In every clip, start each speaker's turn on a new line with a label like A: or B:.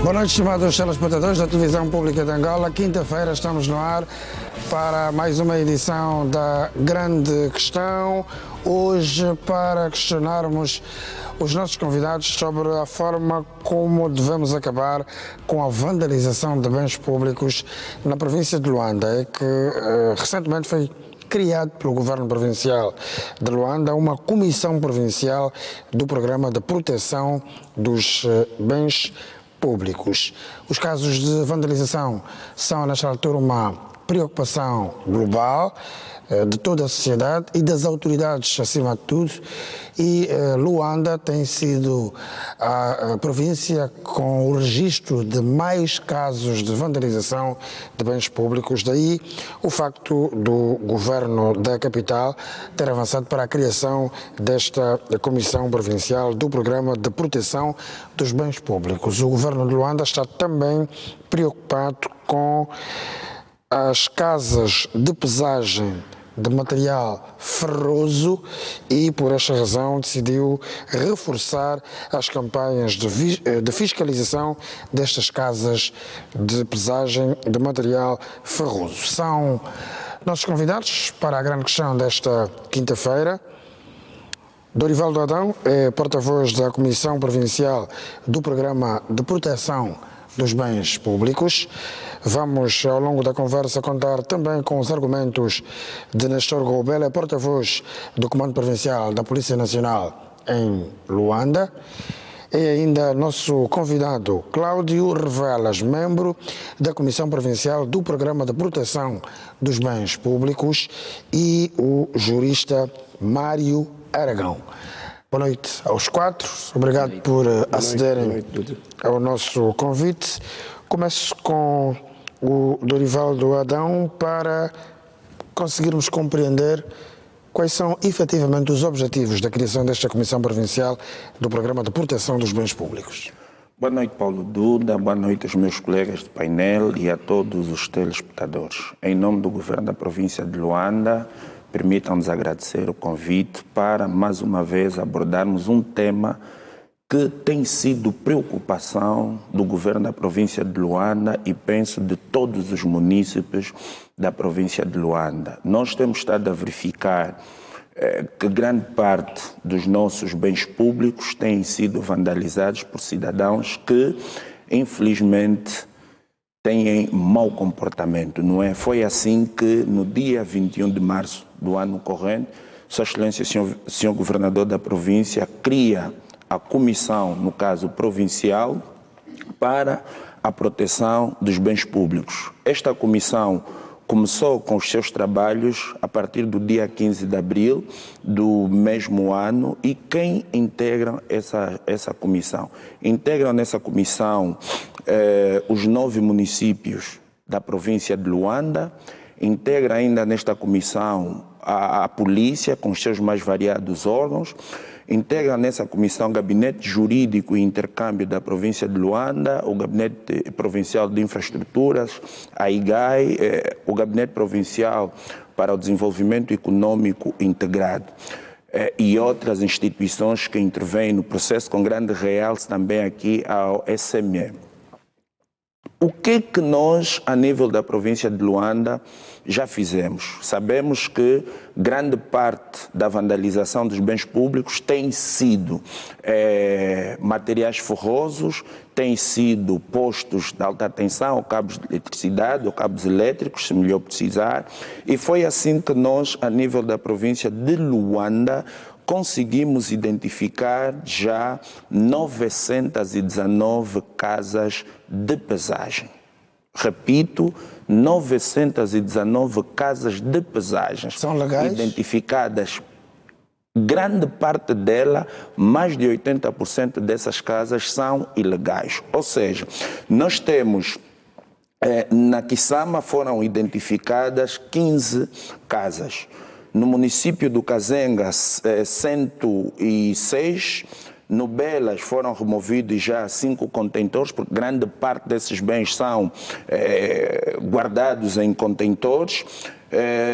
A: Boa noite, estimados telespectadores da Televisão Pública de Angola. Quinta-feira estamos no ar para mais uma edição da Grande Questão. Hoje, para questionarmos os nossos convidados sobre a forma como devemos acabar com a vandalização de bens públicos na província de Luanda, que recentemente foi criado pelo governo provincial de Luanda uma comissão provincial do programa de proteção dos bens públicos. Os casos de vandalização são, nesta altura, uma preocupação global de toda a sociedade e das autoridades, acima de tudo, e Luanda tem sido a província com o registro de mais casos de vandalização de bens públicos, daí o facto do governo da capital ter avançado para a criação desta Comissão Provincial do Programa de Proteção dos Bens Públicos. O governo de Luanda está também preocupado com as casas de pesagem de material ferroso e, por esta razão, decidiu reforçar as campanhas de fiscalização destas casas de pesagem de material ferroso. São nossos convidados para a grande questão desta quinta-feira. Dorivaldo Adão é porta-voz da Comissão Provincial do Programa de Proteção dos Bens Públicos. Vamos, ao longo da conversa, contar também com os argumentos de Nestor Goubela, porta-voz do Comando Provincial da Polícia Nacional em Luanda. E ainda nosso convidado, Cláudio Revelas, membro da Comissão Provincial do Programa de Proteção dos Bens Públicos, e o jurista Mário Aragão. Boa noite aos quatro. Obrigado por acederem ao nosso convite. Começo com o Dorivaldo Adão para conseguirmos compreender quais são efetivamente os objetivos da criação desta Comissão Provincial do Programa de Proteção dos Bens Públicos.
B: Boa noite, Paulo Duda. Boa noite aos meus colegas de painel e a todos os telespectadores. Em nome do Governo da Província de Luanda, permitam-nos agradecer o convite para, mais uma vez, abordarmos um tema que tem sido preocupação do governo da província de Luanda e penso de todos os munícipes da província de Luanda. Nós temos estado a verificar que grande parte dos nossos bens públicos têm sido vandalizados por cidadãos que, infelizmente, têm mau comportamento, não é? Foi assim que, no dia 21 de março do ano corrente, Sua Excelência, senhor Governador da província, cria a comissão, no caso provincial, para a proteção dos bens públicos. Esta comissão começou com os seus trabalhos a partir do dia 15 de abril do mesmo ano, e quem integra essa comissão? Integram nessa comissão os 9 municípios da província de Luanda, integra ainda nesta comissão a polícia com os seus mais variados órgãos, integra nessa comissão o Gabinete Jurídico e Intercâmbio da província de Luanda, o Gabinete Provincial de Infraestruturas, a IGAI, o Gabinete Provincial para o Desenvolvimento Econômico Integrado e outras instituições que intervêm no processo, com grande realce também aqui ao SME. O que nós, a nível da província de Luanda, já fizemos? Sabemos que grande parte da vandalização dos bens públicos tem sido materiais ferrosos, tem sido postos de alta tensão, ou cabos de eletricidade, ou cabos elétricos, se melhor precisar, e foi assim que nós, a nível da província de Luanda, conseguimos identificar já 919 casas de pesagem. Repito, 919 casas de pesagens.
A: São legais?
B: Identificadas, grande parte dela, mais de 80% dessas casas são ilegais. Ou seja, nós temos, na Kissama foram identificadas 15 casas. No município do Kazenga, 106. No Belas foram removidos já 5 contentores, porque grande parte desses bens são guardados em contentores.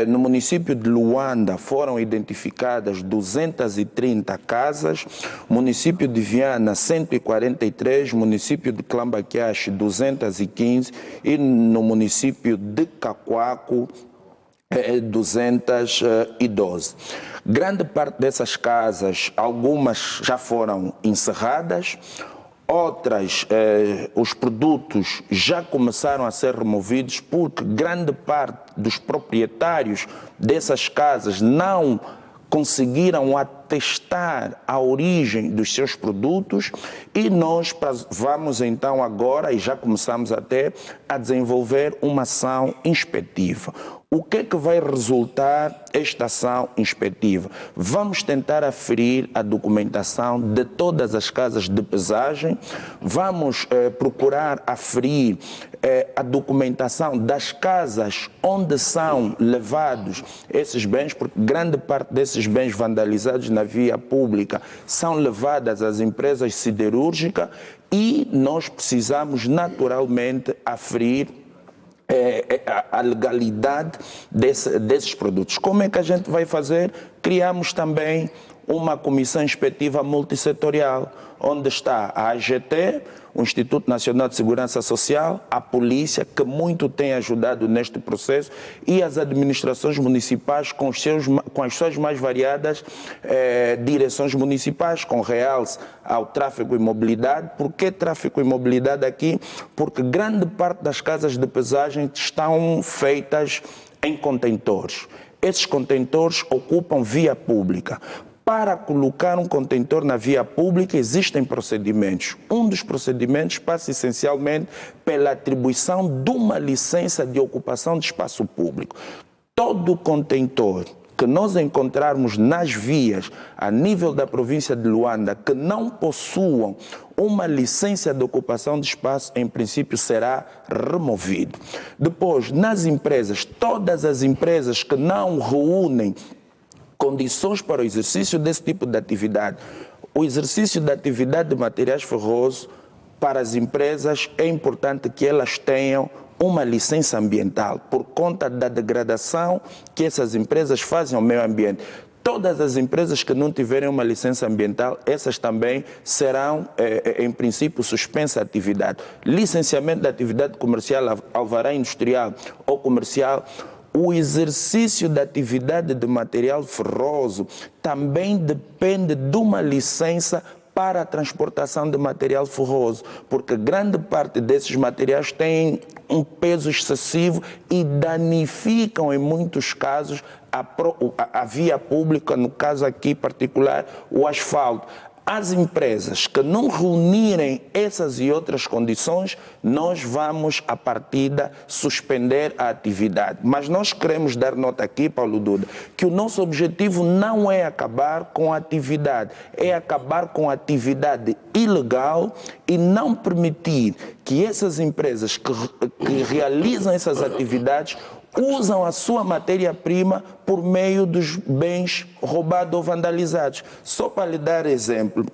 B: No município de Luanda foram identificadas 230 casas, município de Viana 143, município de Clambaquiache 215 e no município de Cacoaco 212. Grande parte dessas casas, algumas já foram encerradas, outras, os produtos já começaram a ser removidos porque grande parte dos proprietários dessas casas não conseguiram atestar a origem dos seus produtos e nós vamos então agora, e já começamos até, a desenvolver uma ação inspectiva. O que é que vai resultar esta ação inspectiva? Vamos tentar aferir a documentação de todas as casas de pesagem, vamos procurar aferir a documentação das casas onde são levados esses bens, porque grande parte desses bens vandalizados na via pública são levadas às empresas siderúrgicas e nós precisamos naturalmente aferir a legalidade desses produtos. Como é que a gente vai fazer? Criamos também uma comissão inspectiva multissetorial, onde está a AGT, o Instituto Nacional de Segurança Social, a polícia, que muito tem ajudado neste processo, e as administrações municipais com as suas mais variadas direções municipais, com realce ao tráfego e mobilidade. Por que tráfego e mobilidade aqui? Porque grande parte das casas de pesagem estão feitas em contentores. Esses contentores ocupam via pública. Para colocar um contentor na via pública existem procedimentos. Um dos procedimentos passa essencialmente pela atribuição de uma licença de ocupação de espaço público. Todo contentor que nós encontrarmos nas vias a nível da província de Luanda que não possuam uma licença de ocupação de espaço, em princípio será removido. Depois, nas empresas, todas as empresas que não reúnem condições para o exercício desse tipo de atividade. O exercício da atividade de materiais ferrosos para as empresas é importante que elas tenham uma licença ambiental por conta da degradação que essas empresas fazem ao meio ambiente. Todas as empresas que não tiverem uma licença ambiental, essas também serão, em princípio, suspensas a atividade. Licenciamento da atividade comercial, alvará industrial ou comercial. O exercício da atividade de material ferroso também depende de uma licença para a transportação de material ferroso, porque grande parte desses materiais tem um peso excessivo e danificam, em muitos casos, a via pública, no caso aqui particular, o asfalto. As empresas que não reunirem essas e outras condições, nós vamos, à partida, suspender a atividade. Mas nós queremos dar nota aqui, Paulo Duda, que o nosso objetivo não é acabar com a atividade, é acabar com a atividade ilegal e não permitir que essas empresas que realizam essas atividades usam a sua matéria-prima por meio dos bens roubados ou vandalizados. Só para lhe dar exemplo,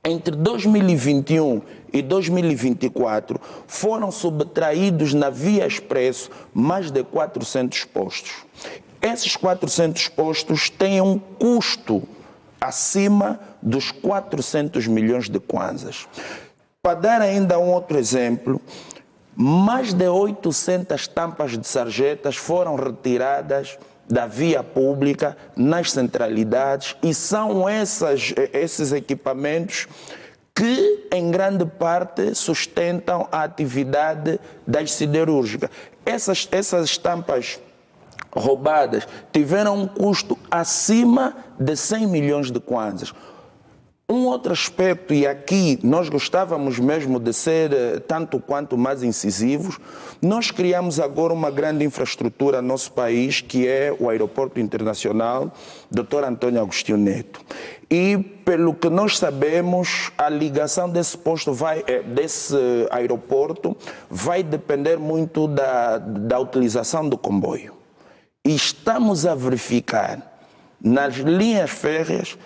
B: entre 2021 e 2024 foram subtraídos na Via Expresso mais de 400 postos. Esses 400 postos têm um custo acima dos 400 milhões de kwanzas. Para dar ainda um outro exemplo, mais de 800 tampas de sarjetas foram retiradas da via pública nas centralidades e são esses equipamentos que, em grande parte, sustentam a atividade das siderúrgicas. Essas tampas roubadas tiveram um custo acima de 100 milhões de kwanzas. Um outro aspecto, e aqui nós gostávamos mesmo de ser tanto quanto mais incisivos, nós criamos agora uma grande infraestrutura no nosso país, que é o Aeroporto Internacional Dr. Antônio Agostinho Neto. E, pelo que nós sabemos, a ligação desse desse aeroporto vai depender muito da utilização do comboio. E estamos a verificar nas linhas férreas,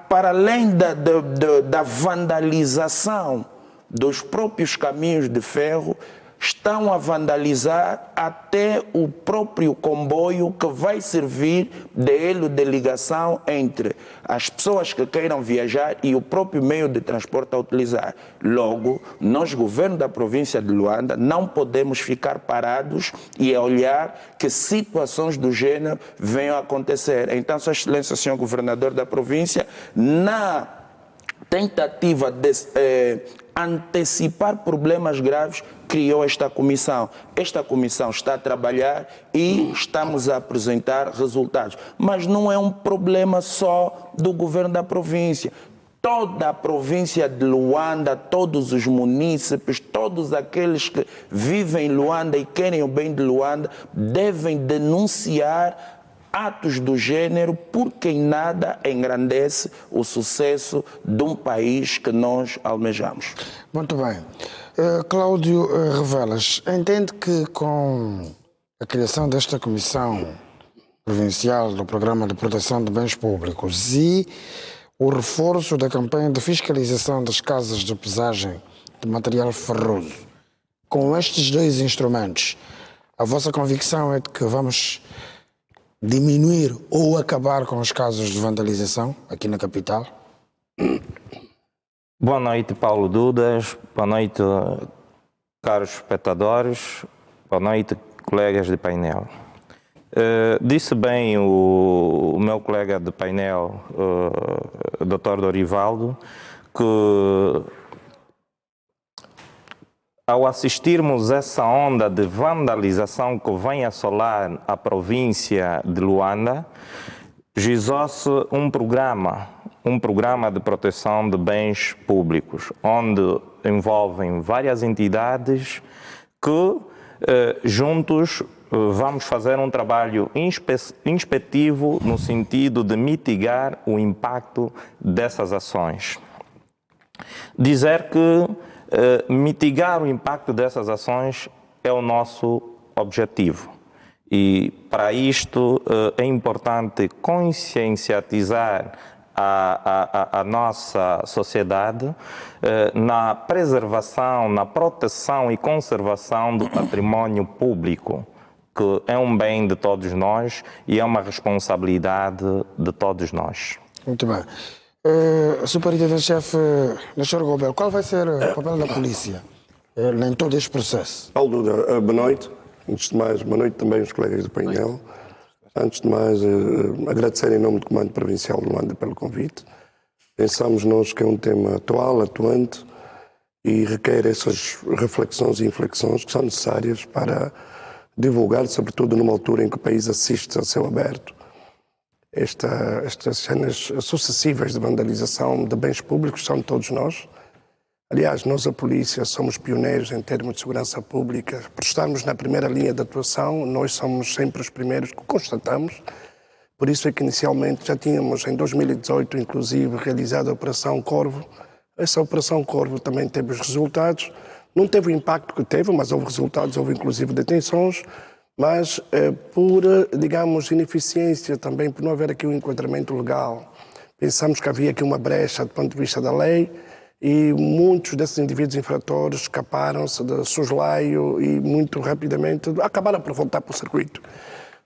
B: para além da vandalização dos próprios caminhos de ferro, estão a vandalizar até o próprio comboio que vai servir de elo de ligação entre as pessoas que queiram viajar e o próprio meio de transporte a utilizar. Logo, nós, governo da província de Luanda, não podemos ficar parados e olhar que situações do gênero venham a acontecer. Então, Sua Excelência, Senhor Governador da província, na tentativa de antecipar problemas graves, criou esta comissão. Esta comissão está a trabalhar e estamos a apresentar resultados. Mas não é um problema só do governo da província. Toda a província de Luanda, todos os munícipes, todos aqueles que vivem em Luanda e querem o bem de Luanda, devem denunciar atos do gênero, porque em nada engrandece o sucesso de um país que nós almejamos.
A: Muito bem. Cláudio Revelas, entende que com a criação desta Comissão Provincial do Programa de Proteção de Bens Públicos e o reforço da campanha de fiscalização das casas de pesagem de material ferroso, com estes dois instrumentos, a vossa convicção é de que vamos diminuir ou acabar com os casos de vandalização aqui na capital?
C: Boa noite, Paulo Dudas. Boa noite, caros espectadores. Boa noite, colegas de painel. Disse bem o meu colega de painel, Dr. Dorivaldo, que ao assistirmos essa onda de vandalização que vem assolar a província de Luanda, gizou-se um programa de proteção de bens públicos, onde envolvem várias entidades que juntos vamos fazer um trabalho inspetivo no sentido de mitigar o impacto dessas ações. Dizer que mitigar o impacto dessas ações é o nosso objetivo. E para isto é importante conscienciatizar a nossa sociedade na preservação, na proteção e conservação do património público, que é um bem de todos nós e é uma responsabilidade de todos nós.
A: Muito bem. Superintendente-chefe Nestor Gobel, qual vai ser o papel da polícia em todo este processo?
D: Paulo Duda, boa noite. Antes de mais, boa noite também aos colegas do painel. Antes de mais, agradecer em nome do Comando Provincial de Luanda pelo convite. Pensamos nós que é um tema atual, atuante e requer essas reflexões e inflexões que são necessárias para divulgar, sobretudo numa altura em que o país assiste a céu aberto, estas cenas sucessivas de vandalização de bens públicos são de todos nós. Aliás, nós, a polícia, somos pioneiros em termos de segurança pública. Por estarmos na primeira linha de atuação, nós somos sempre os primeiros que constatamos. Por isso é que, inicialmente, já tínhamos, em 2018, inclusive, realizado a Operação Corvo. Essa Operação Corvo também teve os resultados. Não teve o impacto que teve, mas houve resultados, houve, inclusive, detenções. Mas por, digamos, ineficiência também, por não haver aqui um enquadramento legal, pensamos que havia aqui uma brecha do ponto de vista da lei e muitos desses indivíduos infratores escaparam-se de soslaio e muito rapidamente acabaram por voltar para o circuito.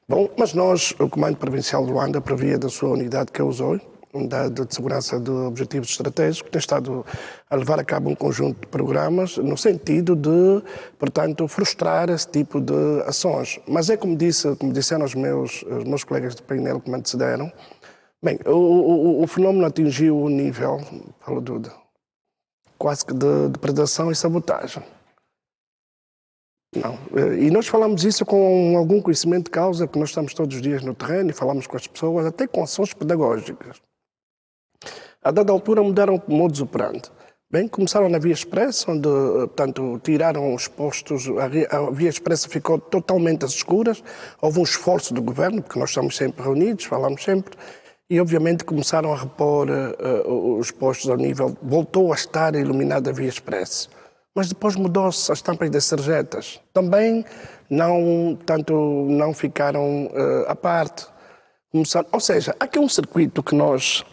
D: Bom, mas nós, o Comando Provincial de Luanda, por via da sua unidade que eu usou, Unidade de Segurança de Objetivos Estratégicos, tem estado a levar a cabo um conjunto de programas no sentido de, portanto, frustrar esse tipo de ações. Mas é como disseram os meus colegas de painel que me antecederam, bem, o fenómeno atingiu o nível, Paulo Duda, quase que de depredação e sabotagem. Não. E nós falamos isso com algum conhecimento de causa, porque nós estamos todos os dias no terreno e falamos com as pessoas, até com ações pedagógicas. A dada altura mudaram o modus operandi. Bem, começaram na Via Expressa, onde, portanto, tiraram os postos, a Via Expressa ficou totalmente às escuras, houve um esforço do governo, porque nós estamos sempre reunidos, falamos sempre, e obviamente começaram a repor os postos ao nível, voltou a estar iluminada a Via Expressa. Mas depois mudou-se as tampas das sarjetas. Também não ficaram à parte. Ou seja, há aqui um circuito que nós...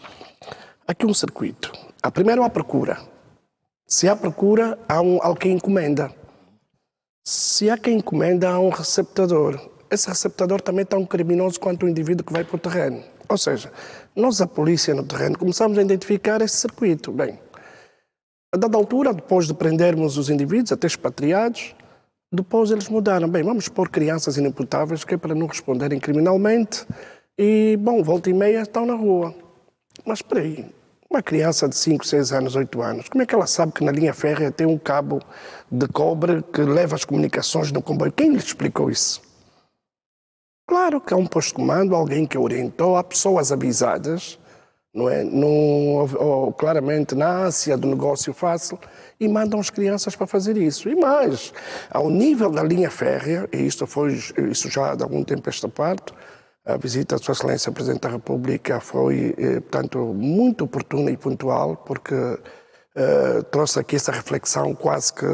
D: Aqui um circuito. Primeiro há procura. Se há procura, há alguém encomenda. Se há quem encomenda, há um receptador. Esse receptador também é tão criminoso quanto o indivíduo que vai para o terreno. Ou seja, nós, a polícia no terreno, começamos a identificar esse circuito. Bem, a dada altura, depois de prendermos os indivíduos, até expatriados, depois eles mudaram. Bem, vamos pôr crianças inimputáveis, que é para não responderem criminalmente, e, bom, volta e meia estão na rua. Mas espera aí, uma criança de 5, 6 anos, 8 anos, como é que ela sabe que na linha férrea tem um cabo de cobre que leva as comunicações no comboio? Quem lhe explicou isso? Claro que há um posto de comando, alguém que orientou, há pessoas avisadas, não é? Claramente na ânsia do negócio fácil, e mandam as crianças para fazer isso. E mais, ao nível da linha férrea, e isso já de algum tempo esta parte, a visita da Sua Excelência Presidente da República foi, portanto, muito oportuna e pontual, porque trouxe aqui essa reflexão, quase que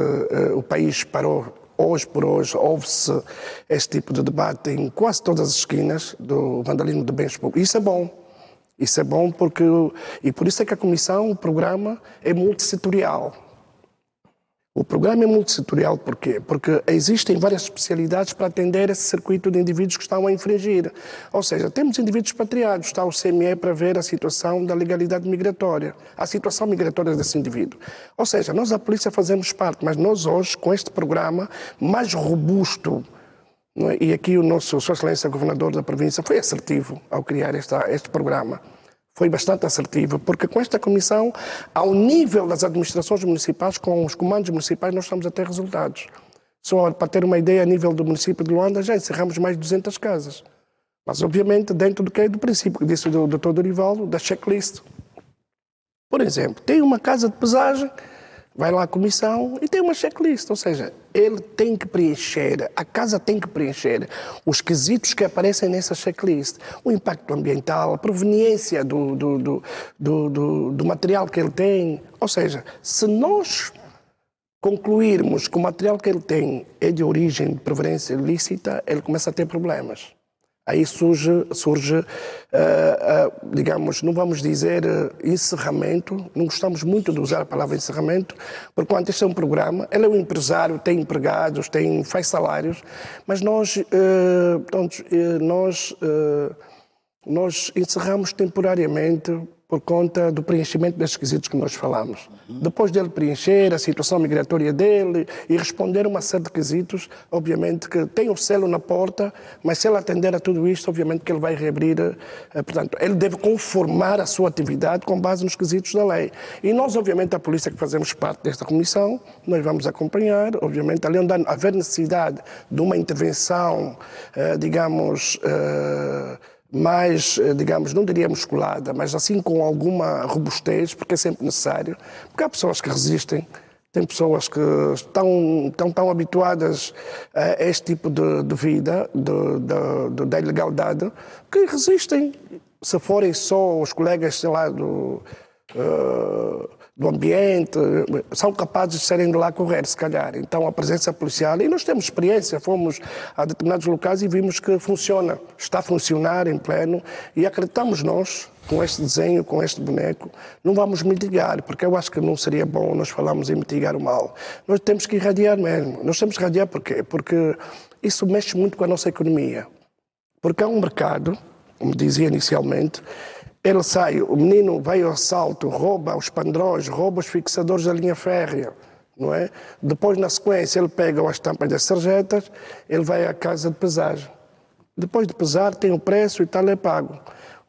D: o país parou. Hoje por hoje, houve-se este tipo de debate em quase todas as esquinas do vandalismo de bens públicos. Isso é bom. Isso é bom porque... E por isso é que a Comissão, o programa, é multissetorial. O programa é multissetorial porquê? Porque existem várias especialidades para atender esse circuito de indivíduos que estão a infringir. Ou seja, temos indivíduos expatriados, está o CME para ver a situação da legalidade migratória, a situação migratória desse indivíduo. Ou seja, nós, a polícia, fazemos parte, mas nós hoje, com este programa mais robusto, não é? E aqui o nosso Sua Excelência Governador da província foi assertivo ao criar este programa. Foi bastante assertivo, porque com esta comissão, ao nível das administrações municipais, com os comandos municipais, nós estamos a ter resultados. Só para ter uma ideia, a nível do município de Luanda, já encerramos mais de 200 casas. Mas, obviamente, dentro do que é do princípio que disse o Dr. Dorivaldo, da checklist. Por exemplo, tem uma casa de pesagem, vai lá à comissão e tem uma checklist, ou seja, ele tem que preencher, a casa tem que preencher os quesitos que aparecem nessa checklist. O impacto ambiental, a proveniência do material que ele tem. Ou seja, se nós concluirmos que o material que ele tem é de origem de preferência ilícita, ele começa a ter problemas. Aí surge digamos, não vamos dizer encerramento, não gostamos muito de usar a palavra encerramento, porque quando este é um programa, ele é um empresário, tem empregados, faz salários, mas nós encerramos temporariamente por conta do preenchimento desses quesitos que nós falamos. Depois dele preencher a situação migratória dele e responder uma série de quesitos, obviamente que tem o selo na porta, mas se ele atender a tudo isto, obviamente que ele vai reabrir, portanto, ele deve conformar a sua atividade com base nos quesitos da lei. E nós, obviamente, a polícia que fazemos parte desta comissão, nós vamos acompanhar, obviamente, ali onde haver necessidade de uma intervenção, digamos, mais, digamos, não diria musculada, mas assim com alguma robustez, porque é sempre necessário, porque há pessoas que resistem, tem pessoas que estão tão habituadas a este tipo de vida, da ilegalidade, que resistem. Se forem só os colegas, sei lá, do ambiente, são capazes de serem de lá correr, se calhar. Então, a presença policial, e nós temos experiência, fomos a determinados locais e vimos que funciona, está a funcionar em pleno, e acreditamos nós, com este desenho, com este boneco, não vamos mitigar, porque eu acho que não seria bom nós falarmos em mitigar o mal. Nós temos que irradiar mesmo. Nós temos que irradiar porquê? Porque isso mexe muito com a nossa economia. Porque há um mercado, como dizia inicialmente, ele sai, o menino vai ao assalto, rouba os pandrões, rouba os fixadores da linha férrea, não é? Depois, na sequência, ele pega as tampas das sarjetas, ele vai à casa de pesagem. Depois de pesar, tem o preço e tal, é pago.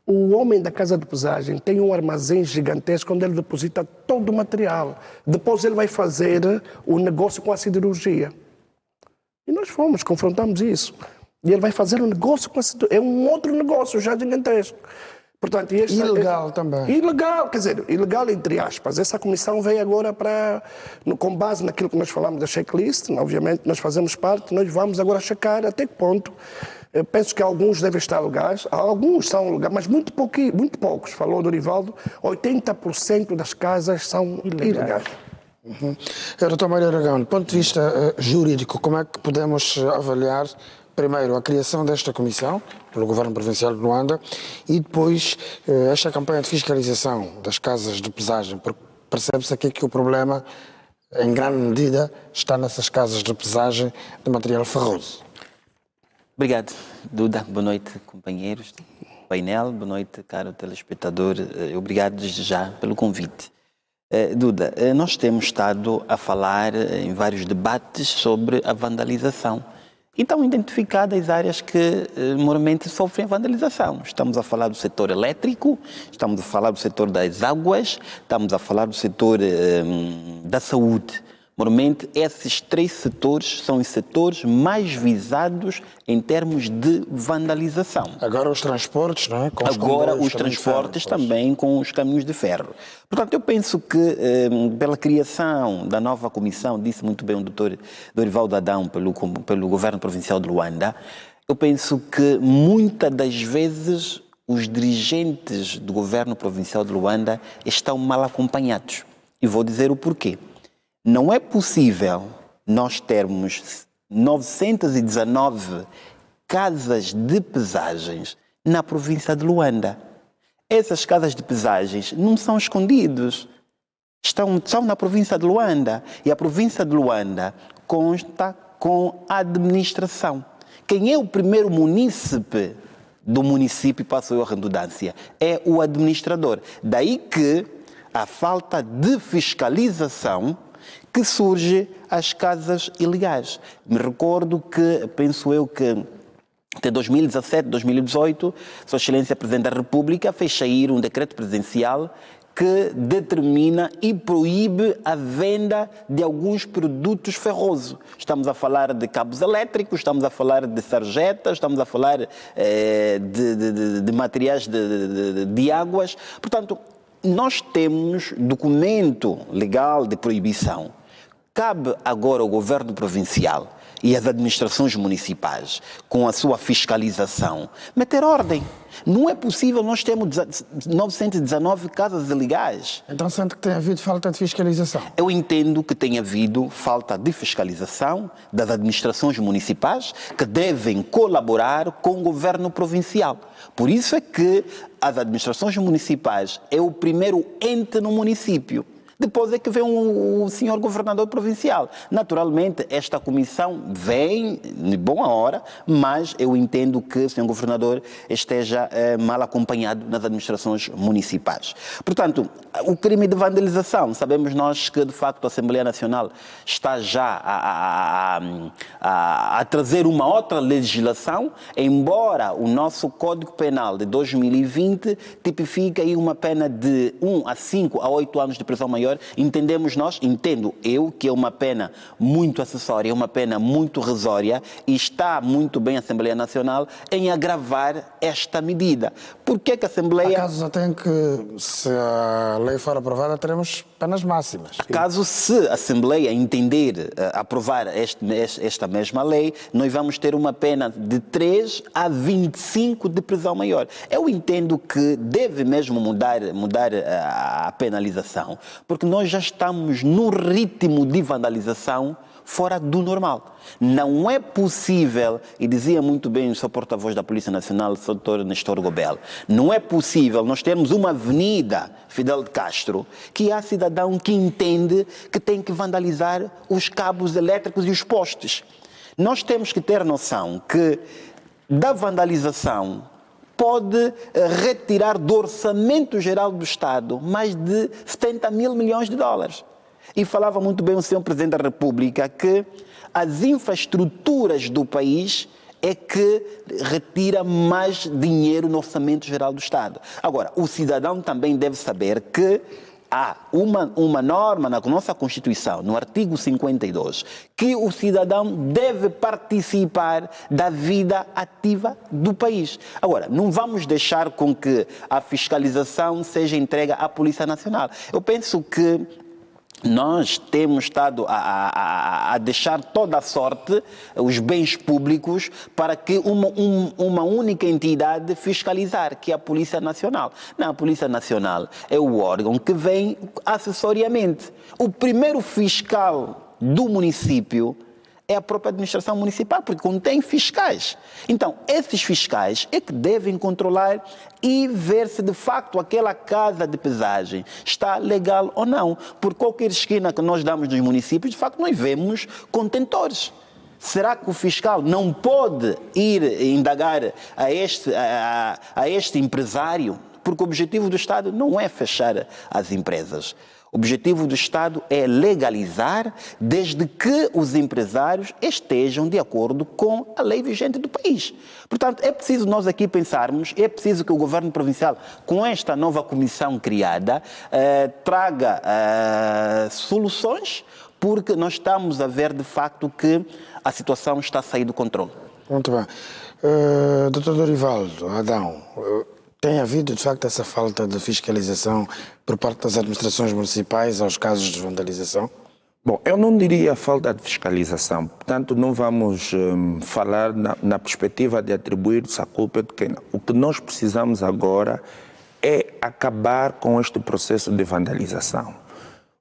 D: O homem da casa de pesagem tem um armazém gigantesco onde ele deposita todo o material. Depois ele vai fazer o negócio com a siderurgia. E nós confrontamos isso. E ele vai fazer um negócio com a siderurgia. É um outro negócio já gigantesco. Portanto,
A: ilegal também.
D: Ilegal, quer dizer, ilegal entre aspas. Essa comissão veio agora com base naquilo que nós falamos da checklist, obviamente nós fazemos parte, nós vamos agora checar até que ponto. Eu penso que alguns devem estar legais, alguns são legais, mas muito poucos, falou o Dorivaldo, 80% das casas são ilegais.
A: Doutor Mário Aragão, do ponto de vista jurídico, como é que podemos avaliar primeiro a criação desta comissão pelo Governo Provincial de Luanda e depois esta campanha de fiscalização das casas de pesagem, porque percebe-se aqui que o problema em grande medida, está nessas casas de pesagem de material ferroso.
E: Obrigado, Duda. Boa noite, companheiros do painel. Boa noite, caro telespectador. Obrigado desde já pelo convite. Duda, nós temos estado a falar em vários debates sobre a vandalização. Então, identificadas áreas que normalmente sofrem vandalização. Estamos a falar do setor elétrico, estamos a falar do setor das águas, estamos a falar do setor da saúde. Normalmente, esses três setores são os setores mais visados em termos de vandalização.
A: Agora os transportes, não é?
E: Agora os transportes também com os caminhos de ferro. Portanto, eu penso que pela criação da nova comissão, disse muito bem o doutor Dorivaldo Adão pelo governo provincial de Luanda, eu penso que muitas das vezes os dirigentes do governo provincial de Luanda estão mal acompanhados. E vou dizer o porquê. Não é possível nós termos 919 casas de pesagens na província de Luanda. Essas casas de pesagens não são escondidas, estão na província de Luanda. E a província de Luanda consta com a administração. Quem é o primeiro munícipe do município, passo eu a redundância, é o administrador. Daí que a falta de fiscalização que surge as casas ilegais. Me recordo que, penso eu que até 2017, 2018, Sua Excelência Presidente da República fez sair um decreto presidencial que determina e proíbe a venda de alguns produtos ferrosos. Estamos a falar de cabos elétricos, estamos a falar de sarjetas, estamos a falar de materiais de águas. Portanto, nós temos documento legal de proibição. Cabe agora ao governo provincial e às administrações municipais, com a sua fiscalização, meter ordem. Não é possível nós termos 919 casas ilegais.
A: Então sente que tem havido falta de fiscalização?
E: Eu entendo que tem havido falta de fiscalização das administrações municipais que devem colaborar com o governo provincial. Por isso é que as administrações municipais é o primeiro ente no município. Depois é que vem o senhor governador provincial. Naturalmente, esta comissão vem de boa hora, mas eu entendo que o senhor governador esteja mal acompanhado nas administrações municipais. Portanto, o crime de vandalização, sabemos nós que, de facto, a Assembleia Nacional está já a trazer uma outra legislação, embora o nosso Código Penal de 2020 tipifique aí uma pena de 1 a 5 a 8 anos de prisão maior. Entendo eu que é uma pena muito acessória, é uma pena muito risória e está muito bem a Assembleia Nacional em agravar esta medida. Por que a Assembleia...
A: Há casos até em que, se a lei for aprovada, teremos penas máximas.
E: Caso se a Assembleia entender aprovar esta mesma lei, nós vamos ter uma pena de 3 a 25 de prisão maior. Eu entendo que deve mesmo mudar a penalização, porque nós já estamos num ritmo de vandalização fora do normal. Não é possível, e dizia muito bem o seu porta-voz da Polícia Nacional, o Dr. Nestor Gobel, não é possível nós termos uma avenida Fidel de Castro que há cidadão que entende que tem que vandalizar os cabos elétricos e os postes. Nós temos que ter noção que da vandalização pode retirar do orçamento geral do Estado mais de 70 mil milhões de dólares. E falava muito bem o senhor Presidente da República que as infraestruturas do país é que retira mais dinheiro no orçamento geral do Estado. Agora, o cidadão também deve saber que há uma norma na nossa Constituição, no artigo 52, que o cidadão deve participar da vida ativa do país. Agora, não vamos deixar com que a fiscalização seja entregue à Polícia Nacional. Eu penso que nós temos estado a deixar toda a sorte, os bens públicos, para que uma única entidade fiscalizar, que é a Polícia Nacional. Não, a Polícia Nacional é o órgão que vem acessoriamente. O primeiro fiscal do município é a própria administração municipal, porque contém fiscais. Então, esses fiscais é que devem controlar e ver se de facto aquela casa de pesagem está legal ou não. Por qualquer esquina que nós damos nos municípios, de facto, nós vemos contentores. Será que o fiscal não pode ir indagar a este empresário? Porque o objetivo do Estado não é fechar as empresas. O objetivo do Estado é legalizar desde que os empresários estejam de acordo com a lei vigente do país. Portanto, é preciso nós aqui pensarmos, é preciso que o governo provincial, com esta nova comissão criada, traga soluções, porque nós estamos a ver de facto que a situação está a sair do controle.
A: Muito bem. Dr. Dorivaldo Adão, tem havido, de facto, essa falta de fiscalização por parte das administrações municipais aos casos de vandalização?
B: Bom, eu não diria falta de fiscalização. Portanto, não vamos falar na perspectiva de atribuir-se a culpa de quem não. O que nós precisamos agora é acabar com este processo de vandalização.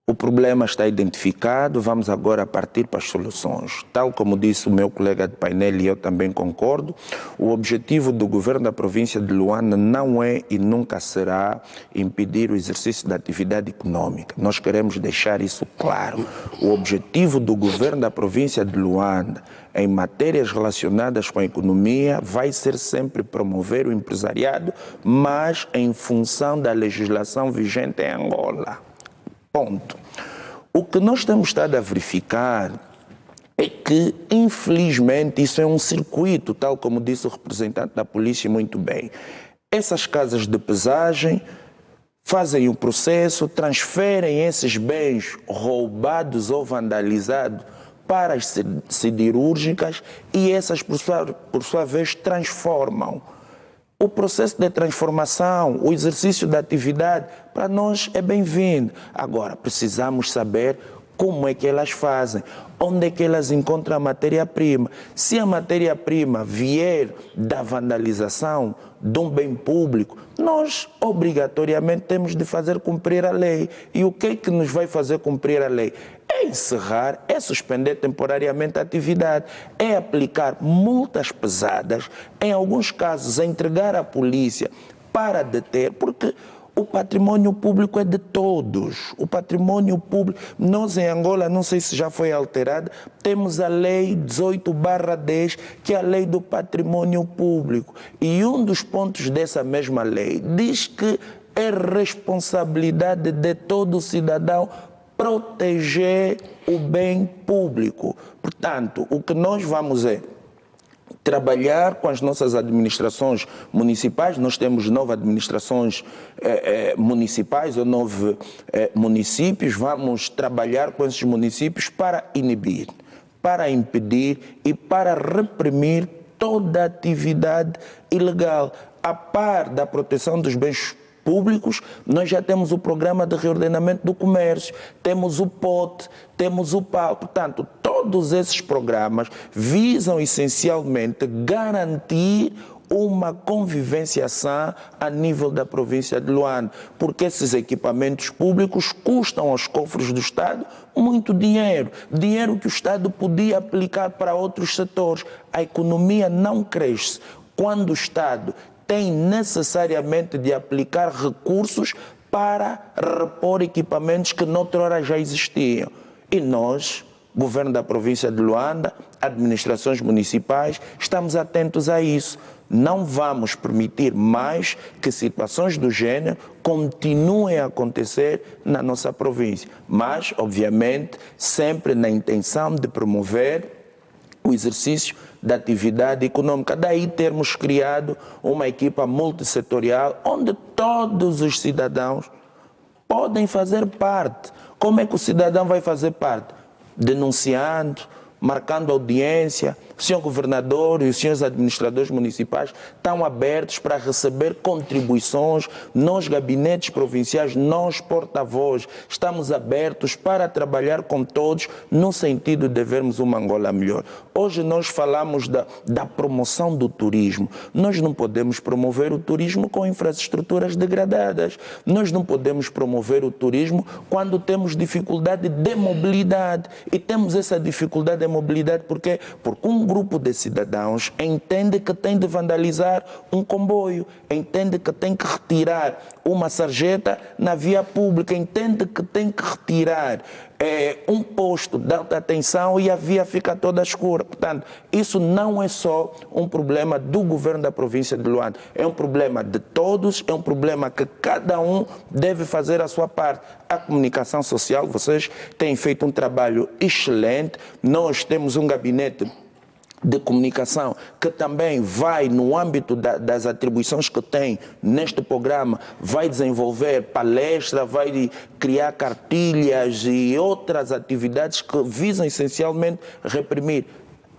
B: O problema está identificado, vamos agora partir para as soluções. Tal como disse o meu colega de painel e eu também concordo, o objetivo do governo da província de Luanda não é e nunca será impedir o exercício da atividade econômica. Nós queremos deixar isso claro. O objetivo do governo da província de Luanda em matérias relacionadas com a economia vai ser sempre promover o empresariado, mas em função da legislação vigente em Angola. Ponto. O que nós temos estado a verificar é que, infelizmente, isso é um circuito, tal como disse o representante da polícia muito bem. Essas casas de pesagem fazem o processo, transferem esses bens roubados ou vandalizados para as siderúrgicas e essas, por sua vez, transformam. O processo de transformação, o exercício da atividade, para nós é bem-vindo. Agora, precisamos saber como é que elas fazem, onde é que elas encontram a matéria-prima. Se a matéria-prima vier da vandalização de um bem público, nós obrigatoriamente temos de fazer cumprir a lei. E o que é que nos vai fazer cumprir a lei? É encerrar, é suspender temporariamente a atividade, é aplicar multas pesadas, em alguns casos entregar à polícia para deter, porque o patrimônio público é de todos. O patrimônio público, nós em Angola, não sei se já foi alterada, temos a lei 18/10, que é a lei do patrimônio público. E um dos pontos dessa mesma lei diz que é responsabilidade de todo cidadão proteger o bem público. Portanto, o que nós vamos é trabalhar com as nossas administrações municipais. Nós temos 9 administrações municipais ou 9 municípios. Vamos trabalhar com esses municípios para inibir, para impedir e para reprimir toda atividade ilegal. A par da proteção dos bens públicos, nós já temos o programa de reordenamento do comércio, temos o POT, temos o PAL. Portanto, todos esses programas visam essencialmente garantir uma convivência sã a nível da província de Luanda, porque esses equipamentos públicos custam aos cofres do Estado muito dinheiro, dinheiro que o Estado podia aplicar para outros setores. A economia não cresce quando o Estado tem necessariamente de aplicar recursos para repor equipamentos que noutrora já existiam. E nós, governo da província de Luanda, administrações municipais, estamos atentos a isso. Não vamos permitir mais que situações do gênero continuem a acontecer na nossa província. Mas, obviamente, sempre na intenção de promover o exercício da atividade econômica. Daí termos criado uma equipa multissetorial onde todos os cidadãos podem fazer parte. Como é que o cidadão vai fazer parte? Denunciando, marcando audiência. O senhor governador e os senhores administradores municipais estão abertos para receber contribuições. Nós, gabinetes provinciais, nós, porta-voz, estamos abertos para trabalhar com todos no sentido de vermos uma Angola melhor. Hoje nós falamos da promoção do turismo. Nós não podemos promover o turismo com infraestruturas degradadas. Nós não podemos promover o turismo quando temos dificuldade de mobilidade. E temos essa dificuldade de mobilidade. Por quê? Porque um grupo de cidadãos entende que tem de vandalizar um comboio, entende que tem que retirar uma sarjeta na via pública, entende que tem que retirar um posto de alta tensão e a via fica toda escura. Portanto, isso não é só um problema do governo da província de Luanda, é um problema de todos, é um problema que cada um deve fazer a sua parte. A comunicação social, vocês têm feito um trabalho excelente, nós temos um gabinete de comunicação que também vai, no âmbito das atribuições que tem neste programa, vai desenvolver palestra, vai criar cartilhas e outras atividades que visam essencialmente reprimir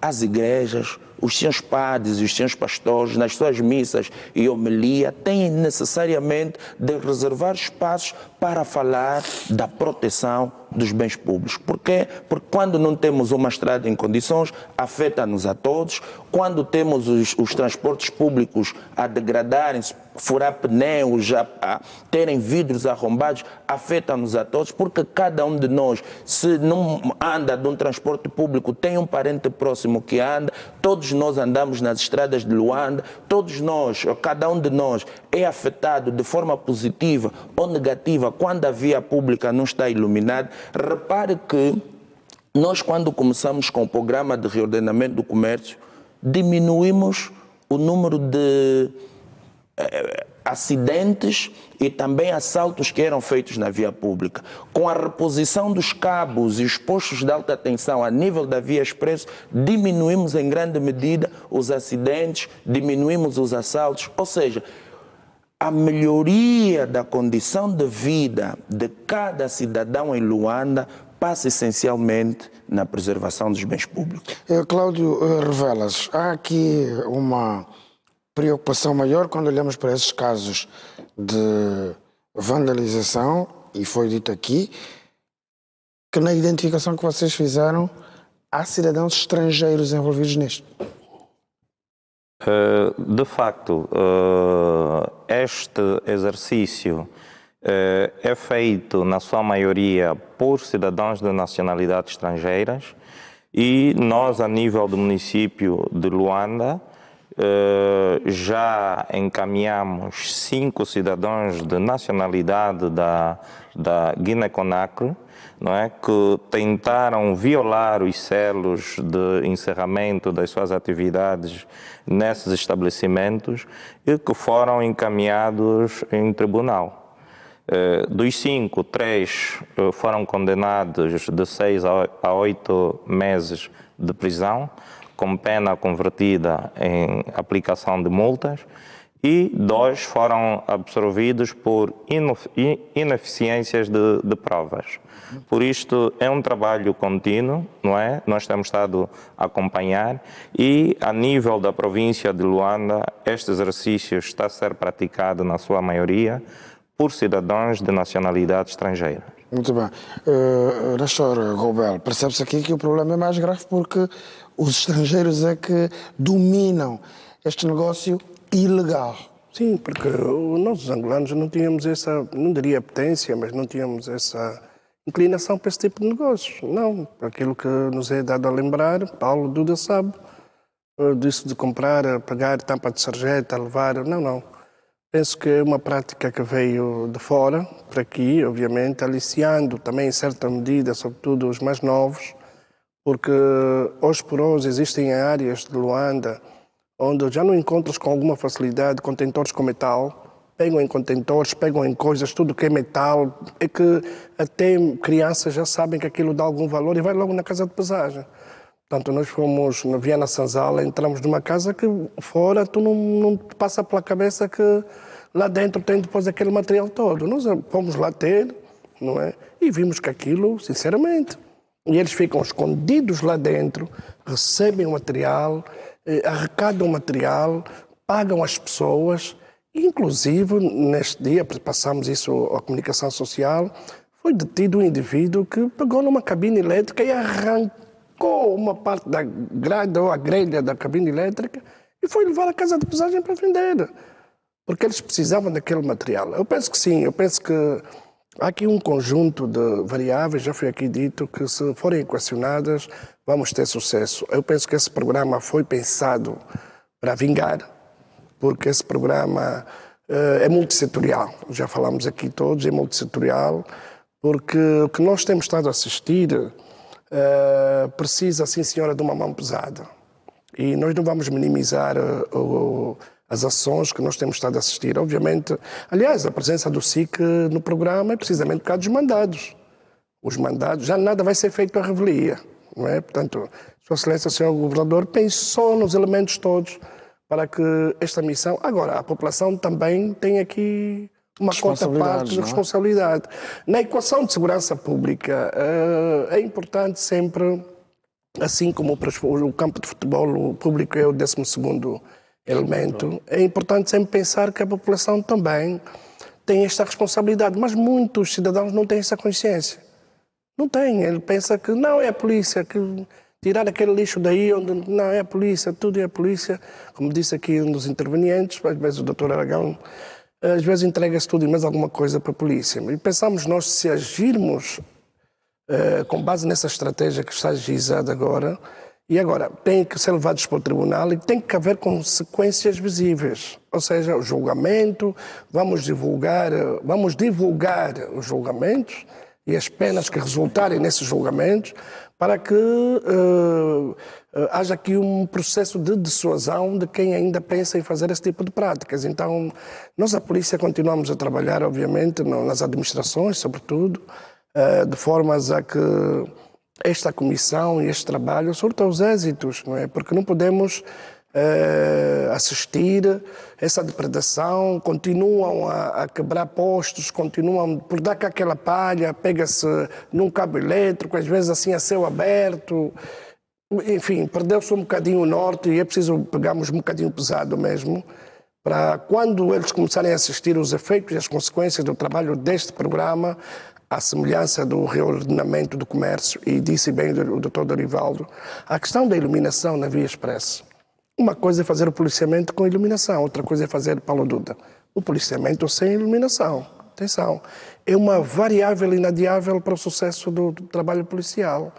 B: as igrejas, os seus padres e os seus pastores, nas suas missas e homilia, têm necessariamente de reservar espaços para falar da proteção dos bens públicos. Por quê? Porque quando não temos uma estrada em condições, afeta-nos a todos. Quando temos os transportes públicos a degradarem-se, furar pneus, a terem vidros arrombados, afeta-nos a todos, porque cada um de nós, se não anda de um transporte público, tem um parente próximo que anda, todos nós andamos nas estradas de Luanda, todos nós, cada um de nós é afetado de forma positiva ou negativa quando a via pública não está iluminada. Repare que nós, quando começamos com o programa de reordenamento do comércio, diminuímos o número de acidentes e também assaltos que eram feitos na via pública. Com a reposição dos cabos e os postos de alta tensão a nível da via expresso, diminuímos em grande medida os acidentes, diminuímos os assaltos, ou seja, a melhoria da condição de vida de cada cidadão em Luanda passa essencialmente na preservação dos bens públicos.
A: Cláudio Revelas, há aqui uma preocupação maior quando olhamos para esses casos de vandalização, e foi dito aqui, que na identificação que vocês fizeram, há cidadãos estrangeiros envolvidos nisto.
C: De facto, este exercício é feito, na sua maioria, por cidadãos de nacionalidades estrangeiras, e nós, a nível do município de Luanda, já encaminhamos 5 cidadãos de nacionalidade da Guiné-Conakry, não é, que tentaram violar os selos de encerramento das suas atividades nesses estabelecimentos e que foram encaminhados em tribunal. Dos 5, 3 foram condenados de 6 a 8 meses de prisão, com pena convertida em aplicação de multas, e 2 foram absolvidos por ineficiências de provas. Por isto, é um trabalho contínuo, não é? Nós temos estado a acompanhar, e a nível da província de Luanda, este exercício está a ser praticado, na sua maioria, por cidadãos de nacionalidade estrangeira.
A: Muito bem. Nestor Gobel, percebe-se aqui que o problema é mais grave porque os estrangeiros é que dominam este negócio ilegal.
D: Sim, porque nós, os angolanos, não tínhamos essa, não diria apetência, mas não tínhamos essa inclinação para esse tipo de negócios. Não, aquilo que nos é dado a lembrar, Paulo Duda sabe, disso de comprar, pagar tampa de sarjeta, levar, não. Penso que é uma prática que veio de fora, para aqui, obviamente, aliciando também em certa medida, sobretudo os mais novos, porque hoje por hoje existem áreas de Luanda onde já não encontras com alguma facilidade contentores com metal, pegam em contentores, pegam em coisas, tudo que é metal, é que até crianças já sabem que aquilo dá algum valor e vai logo na casa de pesagem. Portanto, nós fomos na Viana Sanzala, entramos numa casa que fora tu não te passa pela cabeça que lá dentro tem depois aquele material todo. Nós fomos lá ter, não é? E vimos que aquilo, sinceramente, e eles ficam escondidos lá dentro, recebem o material, arrecadam o material, pagam as pessoas, e, inclusive, neste dia, passamos isso à comunicação social, foi detido um indivíduo que pegou numa cabine elétrica e arrancou uma parte da grade ou a grelha da cabine elétrica e foi levar à casa de pesagem para vender, porque eles precisavam daquele material. Eu penso que sim, eu penso que Há aqui um conjunto de variáveis, já foi aqui dito, que se forem equacionadas, vamos ter sucesso. Eu penso que esse programa foi pensado para vingar, porque esse programa é multissetorial. Já falamos aqui todos, é multissetorial, porque o que nós temos estado a assistir precisa, sim senhora, de uma mão pesada. E nós não vamos minimizar as ações que nós temos estado a assistir. Obviamente, aliás, a presença do SIC no programa é precisamente por causa dos mandados. Os mandados, já nada vai ser feito à revelia, não é? Portanto, Sua Excelência, Sr. Governador, pensou nos elementos todos para que esta missão... Agora, a população também tem aqui uma contraparte de responsabilidade. Na equação de segurança pública, é importante sempre, assim como o campo de futebol, o público é o 12º elemento, é importante sempre pensar que a população também tem esta responsabilidade, mas muitos cidadãos não têm essa consciência. Não têm, ele pensa que não é a polícia, que tirar aquele lixo daí, onde não é a polícia, tudo é a polícia. Como disse aqui um dos intervenientes, às vezes o Dr. Aragão, às vezes entrega-se tudo e mais alguma coisa para a polícia. E pensamos nós, se agirmos com base nessa estratégia que está agizada agora, e agora tem que ser levados para o tribunal e tem que haver consequências visíveis. Ou seja, o julgamento, vamos divulgar os julgamentos e as penas que resultarem nesses julgamentos para que haja aqui um processo de dissuasão de quem ainda pensa em fazer esse tipo de práticas. Então, nós, a polícia, continuamos a trabalhar, obviamente, nas administrações, sobretudo, de formas a que esta comissão e este trabalho surtam os êxitos, não é? Porque não podemos assistir essa depredação, continuam a quebrar postos, continuam por dar com aquela palha, pega-se num cabo elétrico, às vezes assim a céu aberto, enfim, perdeu-se um bocadinho o norte e é preciso pegarmos um bocadinho pesado mesmo, para quando eles começarem a assistir os efeitos e as consequências do trabalho deste programa, à semelhança do reordenamento do comércio, e disse bem o Dr. Dorivaldo, a questão da iluminação na via expressa. Uma coisa é fazer o policiamento com iluminação, outra coisa é fazer, Paulo Duda, o policiamento sem iluminação. Atenção, é uma variável inadiável para o sucesso do trabalho policial.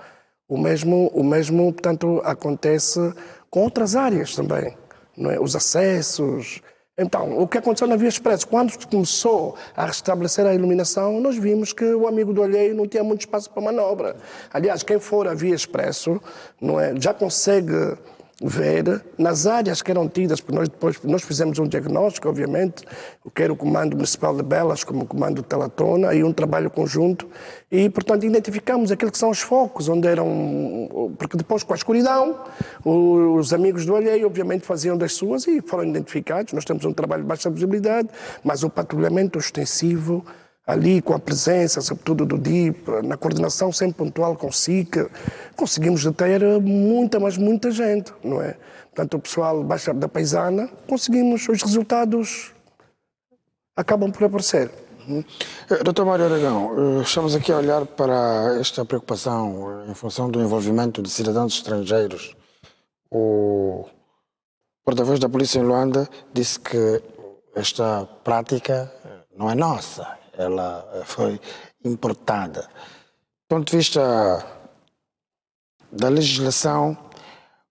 D: O mesmo, portanto, acontece com outras áreas também, não é? Os acessos. Então, o que aconteceu na Via Expresso? Quando se começou a restabelecer a iluminação, nós vimos que o amigo do alheio não tinha muito espaço para manobra. Aliás, quem for à Via Expresso, não é, já consegue ver nas áreas que eram tidas, porque nós fizemos um diagnóstico, obviamente, quer o Comando Municipal de Belas como o Comando de Talatona, e um trabalho conjunto, e, portanto, identificamos aqueles que são os focos, onde eram... Porque depois, com a escuridão, os amigos do alheio, obviamente, faziam das suas e foram identificados. Nós temos um trabalho de baixa visibilidade, mas o patrulhamento extensivo, ali com a presença, sobretudo do DIP, na coordenação sempre pontual com o SIC, conseguimos deter muita, mas muita gente, não é? Portanto, o pessoal da paisana, conseguimos, os resultados acabam por aparecer.
A: Dr. Mário Aragão, estamos aqui a olhar para esta preocupação em função do envolvimento de cidadãos estrangeiros. O porta-voz da polícia em Luanda disse que esta prática não é nossa. Ela foi importada. Do ponto de vista da legislação,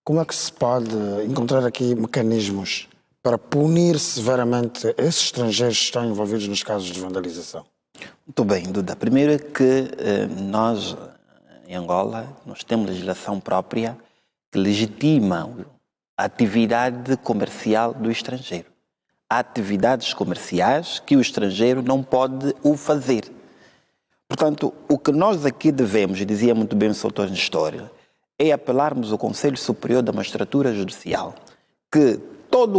A: como é que se pode encontrar aqui mecanismos para punir severamente esses estrangeiros que estão envolvidos nos casos de vandalização?
E: Muito bem, Duda. Primeiro é que nós, em Angola, nós temos legislação própria que legitima a atividade comercial do estrangeiro. Há atividades comerciais que o estrangeiro não pode o fazer. Portanto, o que nós aqui devemos, e dizia muito bem o Sr. Nestor, é apelarmos ao Conselho Superior da Magistratura Judicial que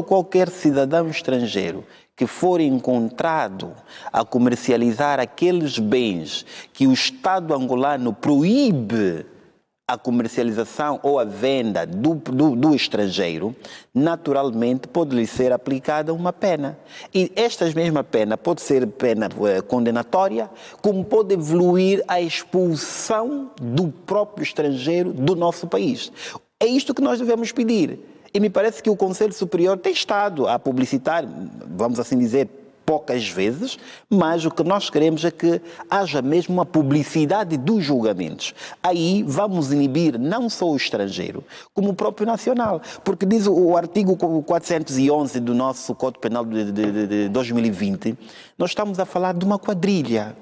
E: qualquer cidadão estrangeiro que for encontrado a comercializar aqueles bens que o Estado angolano proíbe a comercialização ou a venda do estrangeiro, naturalmente pode-lhe ser aplicada uma pena. E esta mesma pena pode ser pena condenatória, como pode evoluir a expulsão do próprio estrangeiro do nosso país. É isto que nós devemos pedir. E me parece que o Conselho Superior tem estado a publicitar, vamos assim dizer, poucas vezes, mas o que nós queremos é que haja mesmo uma publicidade dos julgamentos. Aí vamos inibir não só o estrangeiro, como o próprio nacional. Porque diz o artigo 411 do nosso Código Penal de 2020, nós estamos a falar de uma quadrilha.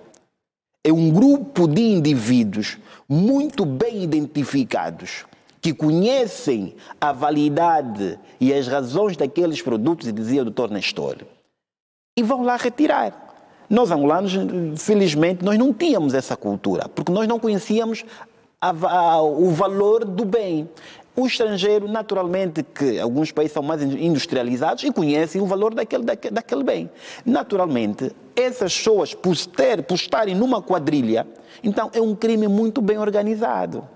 E: É um grupo de indivíduos muito bem identificados, que conhecem a validade e as razões daqueles produtos, dizia o Dr. Nestor, e vão lá retirar. Nós, angolanos, felizmente, nós não tínhamos essa cultura, porque nós não conhecíamos o valor do bem. O estrangeiro, naturalmente, que alguns países são mais industrializados e conhecem o valor daquele bem. Naturalmente, essas pessoas, por estarem numa quadrilha, então é um crime muito bem organizado.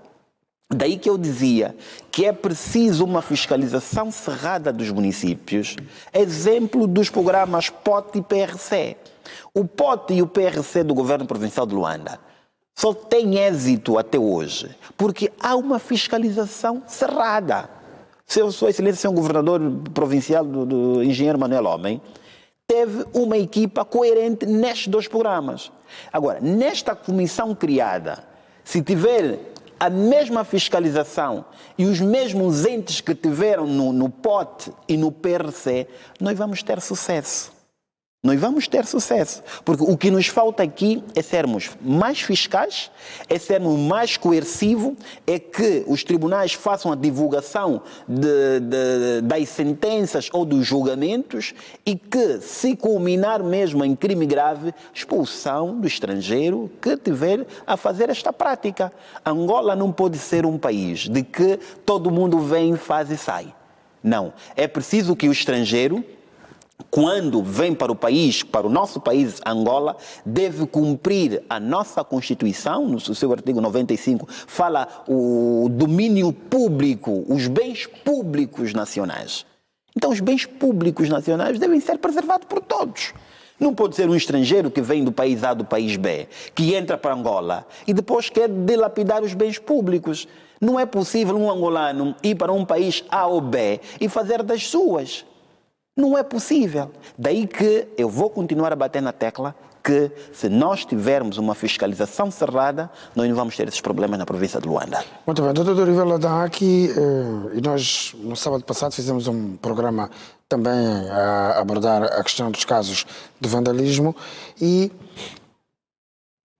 E: Daí que eu dizia que é preciso uma fiscalização cerrada dos municípios, exemplo dos programas POT e PRC. O POT e o PRC do Governo Provincial de Luanda só tem êxito até hoje porque há uma fiscalização cerrada. Sua Excelência, senhor Governador Provincial do Engenheiro Manuel Homem, teve uma equipa coerente nestes dois programas. Agora, nesta comissão criada, se tiver a mesma fiscalização e os mesmos entes que tiveram no POT e no PRC, nós vamos ter sucesso. Nós vamos ter sucesso. Porque o que nos falta aqui é sermos mais fiscais, é sermos mais coercivos, é que os tribunais façam a divulgação das sentenças ou dos julgamentos e que, se culminar mesmo em crime grave, expulsão do estrangeiro que tiver a fazer esta prática. Angola não pode ser um país de que todo mundo vem, faz e sai. Não. É preciso que o estrangeiro, quando vem para o país, para o nosso país, Angola, deve cumprir a nossa Constituição, no seu artigo 95, fala o domínio público, os bens públicos nacionais. Então, os bens públicos nacionais devem ser preservados por todos. Não pode ser um estrangeiro que vem do país A, do país B, que entra para Angola e depois quer dilapidar os bens públicos. Não é possível um angolano ir para um país A ou B e fazer das suas. Não é possível. Daí que eu vou continuar a bater na tecla que, se nós tivermos uma fiscalização cerrada, nós não vamos ter esses problemas na província de Luanda.
A: Muito bem. Dr. Dorival Adão aqui, e nós, no sábado passado, fizemos um programa também a abordar a questão dos casos de vandalismo e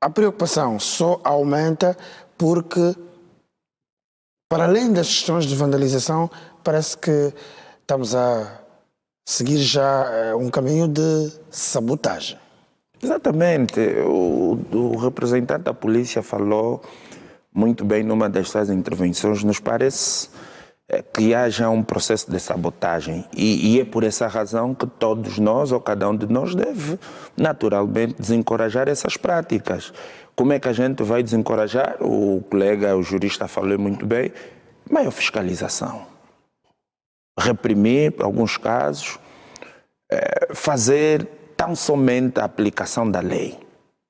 A: a preocupação só aumenta porque, para além das questões de vandalização, parece que estamos a seguir já um caminho de sabotagem.
B: Exatamente. O representante da polícia falou muito bem numa das suas intervenções. Nos parece que haja um processo de sabotagem e é por essa razão que todos nós, ou cada um de nós, deve naturalmente desencorajar essas práticas. Como é que a gente vai desencorajar? O colega, o jurista, falou muito bem. Maior fiscalização. Reprimir, por alguns casos, fazer tão somente a aplicação da lei.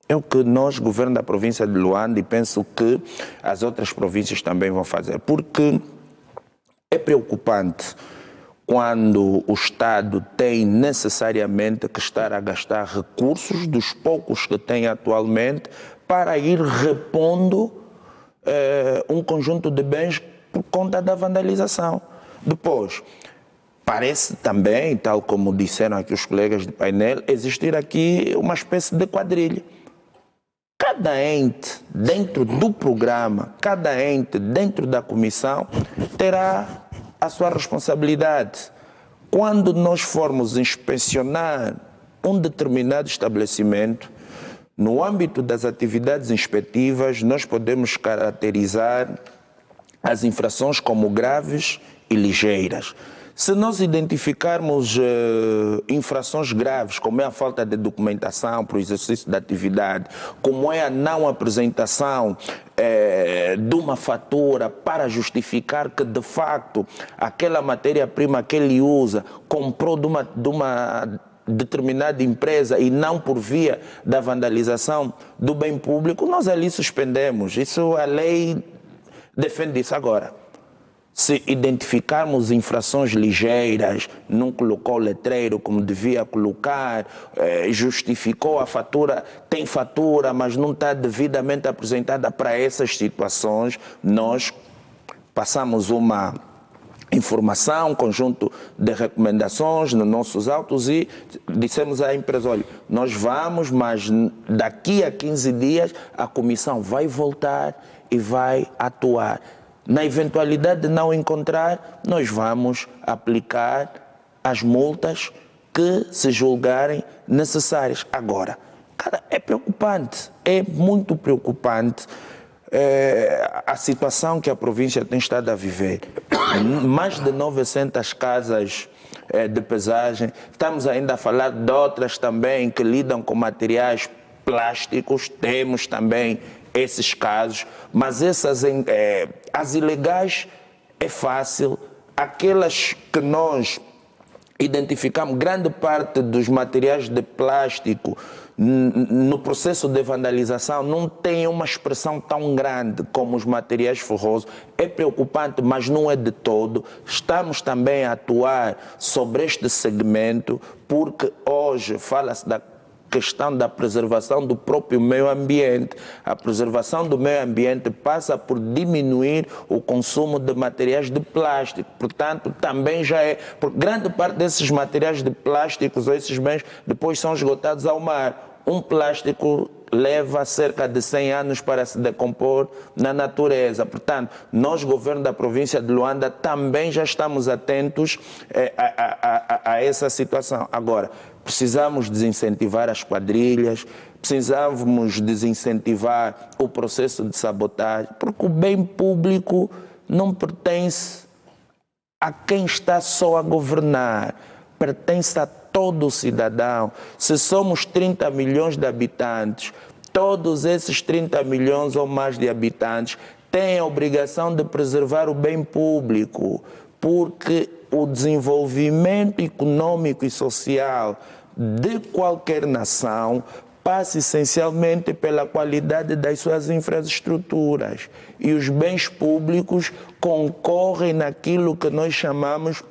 B: É o que nós, governo da província de Luanda, e penso que as outras províncias também vão fazer, porque é preocupante quando o Estado tem necessariamente que estar a gastar recursos dos poucos que tem atualmente para ir repondo um conjunto de bens por conta da vandalização. Depois, parece também, tal como disseram aqui os colegas de painel, existir aqui uma espécie de quadrilha. Cada ente dentro do programa, cada ente dentro da comissão terá a sua responsabilidade. Quando nós formos inspecionar um determinado estabelecimento, no âmbito das atividades inspetivas, nós podemos caracterizar as infrações como graves e ligeiras. Se nós identificarmos infrações graves, como é a falta de documentação para o exercício da atividade, como é a não apresentação de uma fatura para justificar que, de facto, aquela matéria-prima que ele usa comprou de uma determinada empresa e não por via da vandalização do bem público, nós ali suspendemos. Isso, a lei defende isso agora. Se identificarmos infrações ligeiras, não colocou letreiro como devia colocar, justificou a fatura, tem fatura, mas não está devidamente apresentada para essas situações, nós passamos uma informação, um conjunto de recomendações nos nossos autos e dissemos à empresa, olha, nós vamos, mas daqui a 15 dias a comissão vai voltar e vai atuar. Na eventualidade de não encontrar, nós vamos aplicar as multas que se julgarem necessárias. Agora, cara, é preocupante, é muito preocupante a situação que a província tem estado a viver. Mais de 900 casas de pesagem, estamos ainda a falar de outras também que lidam com materiais plásticos, temos também esses casos, mas essas, as ilegais é fácil, aquelas que nós identificamos, grande parte dos materiais de plástico no processo de vandalização não tem uma expressão tão grande como os materiais ferrosos. É preocupante, mas não é de todo. Estamos também a atuar sobre este segmento, porque hoje fala-se da questão da preservação do próprio meio ambiente. A preservação do meio ambiente passa por diminuir o consumo de materiais de plástico. Portanto, também já é... Porque grande parte desses materiais de plásticos ou esses bens depois são esgotados ao mar. Um plástico leva cerca de 100 anos para se decompor na natureza. Portanto, nós, governo da província de Luanda, também já estamos atentos a essa situação. Agora, precisamos desincentivar as quadrilhas, precisamos desincentivar o processo de sabotagem, porque o bem público não pertence a quem está só a governar, pertence a todo cidadão. Se somos 30 milhões de habitantes, todos esses 30 milhões ou mais de habitantes têm a obrigação de preservar o bem público, porque o desenvolvimento econômico e social de qualquer nação passa essencialmente pela qualidade das suas infraestruturas. E os bens públicos concorrem naquilo que nós chamamos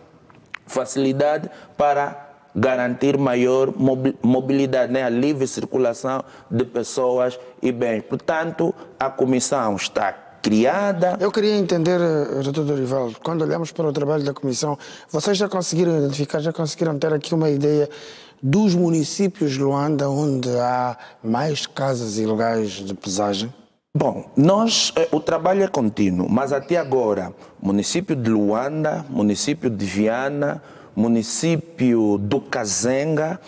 B: facilidade para garantir maior mobilidade, né? A livre circulação de pessoas e bens. Portanto, a comissão está criada.
A: Eu queria entender, Dr. Dorival, quando olhamos para o trabalho da comissão, vocês já conseguiram identificar, já conseguiram ter aqui uma ideia dos municípios de Luanda onde há mais casas ilegais de pesagem?
B: Bom, o trabalho é contínuo, mas até agora, município de Luanda, município de Viana, município do Kazenga,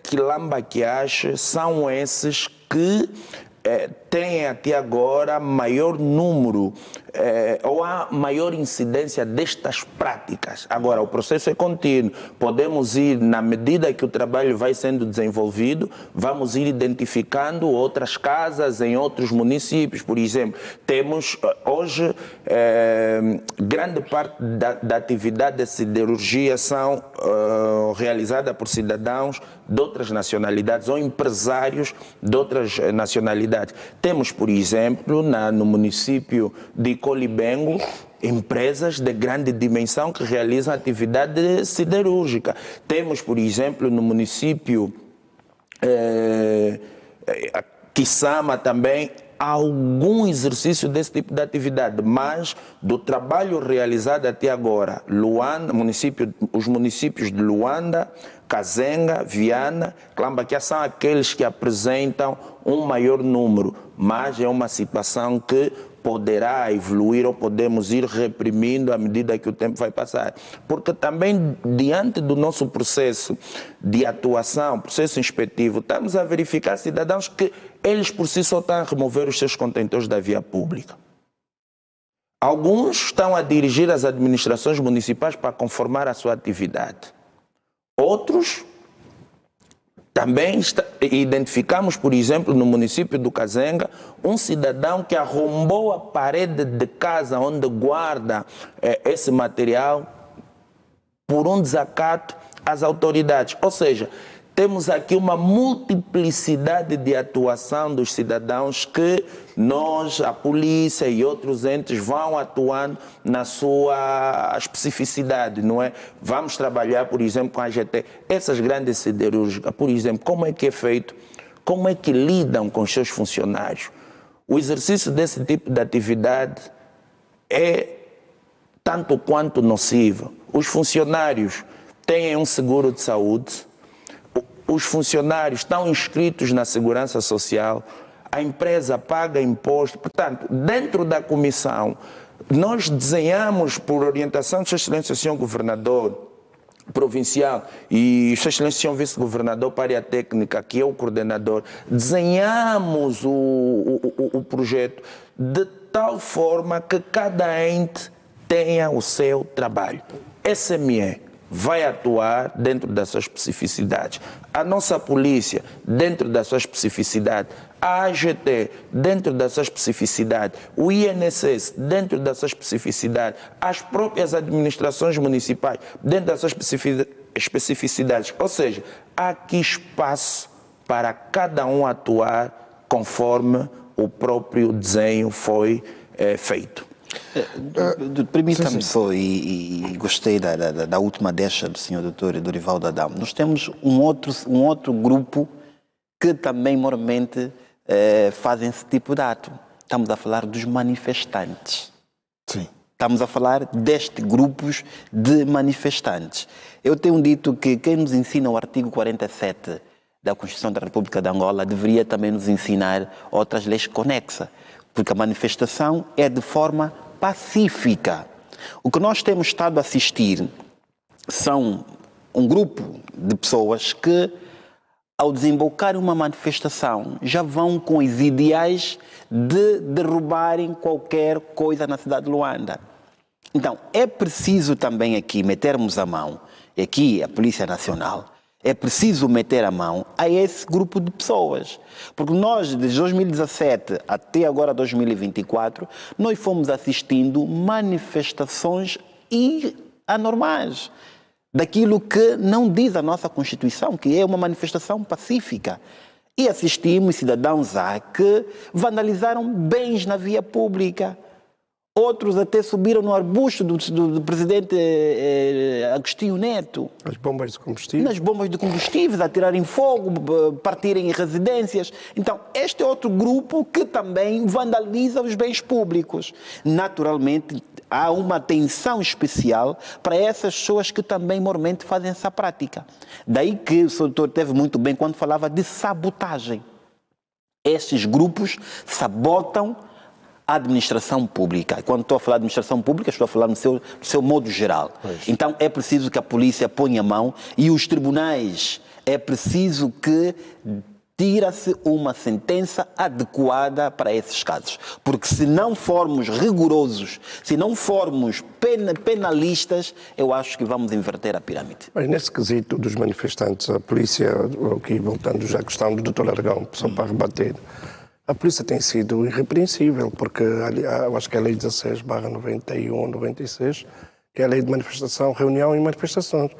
B: Quilamba-Quiache, são esses que têm até agora maior número ou há maior incidência destas práticas. Agora, o processo é contínuo. Podemos ir, na medida que o trabalho vai sendo desenvolvido, vamos ir identificando outras casas em outros municípios. Por exemplo, temos hoje grande parte da atividade de siderurgia são realizada por cidadãos de outras nacionalidades ou empresários de outras nacionalidades. Temos, por exemplo, no município de Colibengo, empresas de grande dimensão que realizam atividade siderúrgica. Temos, por exemplo, no município Kisama também, algum exercício desse tipo de atividade, mas do trabalho realizado até agora, Luanda, os municípios de Luanda, Kazenga, Viana, Quilamba-Quiache são aqueles que apresentam um maior número, mas é uma situação que poderá evoluir ou podemos ir reprimindo à medida que o tempo vai passar. Porque também, diante do nosso processo de atuação, processo inspetivo, estamos a verificar cidadãos que eles por si só estão a remover os seus contentores da via pública. Alguns estão a dirigir as administrações municipais para conformar a sua atividade. Outros também identificamos, por exemplo, no município do Kazenga, um cidadão que arrombou a parede de casa onde guarda esse material por um desacato às autoridades. Ou seja, temos aqui uma multiplicidade de atuação dos cidadãos que nós, a polícia e outros entes vão atuando na sua especificidade, não é? Vamos trabalhar, por exemplo, com a AGT. Essas grandes siderúrgicas, por exemplo, como é que é feito? Como é que lidam com os seus funcionários? O exercício desse tipo de atividade é tanto quanto nocivo. Os funcionários têm um seguro de saúde, os funcionários estão inscritos na Segurança Social, a empresa paga imposto. Portanto, dentro da comissão, nós desenhamos, por orientação de Sua Excelência, Sr. Governador Provincial e Sua Excelência, Sr. Vice-Governador para a área técnica, que é o coordenador, desenhamos o projeto de tal forma que cada ente tenha o seu trabalho. SME vai atuar dentro das suas especificidades. A nossa polícia, dentro da sua especificidade. A AGT, dentro da sua especificidade. O INSS, dentro da sua especificidade. As próprias administrações municipais, dentro das suas especificidades. Ou seja, há aqui espaço para cada um atuar conforme o próprio desenho foi feito.
E: Permita-me só, e gostei da última deixa do Sr. Dr. Dorival Adão. Nós temos um outro grupo que também normalmente fazem esse tipo de ato. Estamos a falar dos manifestantes.
A: Sim.
E: Estamos a falar destes grupos de manifestantes. Eu tenho dito que quem nos ensina o artigo 47 da Constituição da República de Angola deveria também nos ensinar outras leis conexas, porque a manifestação é de forma pacífica. O que nós temos estado a assistir são um grupo de pessoas que, ao desembocar uma manifestação, já vão com os ideais de derrubarem qualquer coisa na cidade de Luanda. Então, é preciso também aqui metermos a mão, aqui a Polícia Nacional, é preciso meter a mão a esse grupo de pessoas. Porque nós, de 2017 até agora 2024, nós fomos assistindo manifestações anormais daquilo que não diz a nossa Constituição, que é uma manifestação pacífica. E assistimos cidadãos que vandalizaram bens na via pública. Outros até subiram no arbusto do presidente Agostinho Neto.
D: As bombas de combustível.
E: Nas bombas de combustíveis, a tirarem fogo, partirem em residências. Então, este é outro grupo que também vandaliza os bens públicos. Naturalmente, há uma atenção especial para essas pessoas que também normalmente fazem essa prática. Daí que o Sr. Doutor teve muito bem quando falava de sabotagem. Esses grupos sabotam a administração pública. Quando estou a falar de administração pública, estou a falar no seu modo geral. Pois. Então, é preciso que a polícia ponha a mão e os tribunais, é preciso que tira-se uma sentença adequada para esses casos. Porque se não formos rigorosos, se não formos penalistas, eu acho que vamos inverter a pirâmide.
D: Mas nesse quesito dos manifestantes, a polícia, aqui voltando já à questão do Dr. Aragão, só para rebater, a polícia tem sido irrepreensível, porque eu acho que é a Lei 16/91, 96, que é a Lei de Manifestação, Reunião e Manifestações.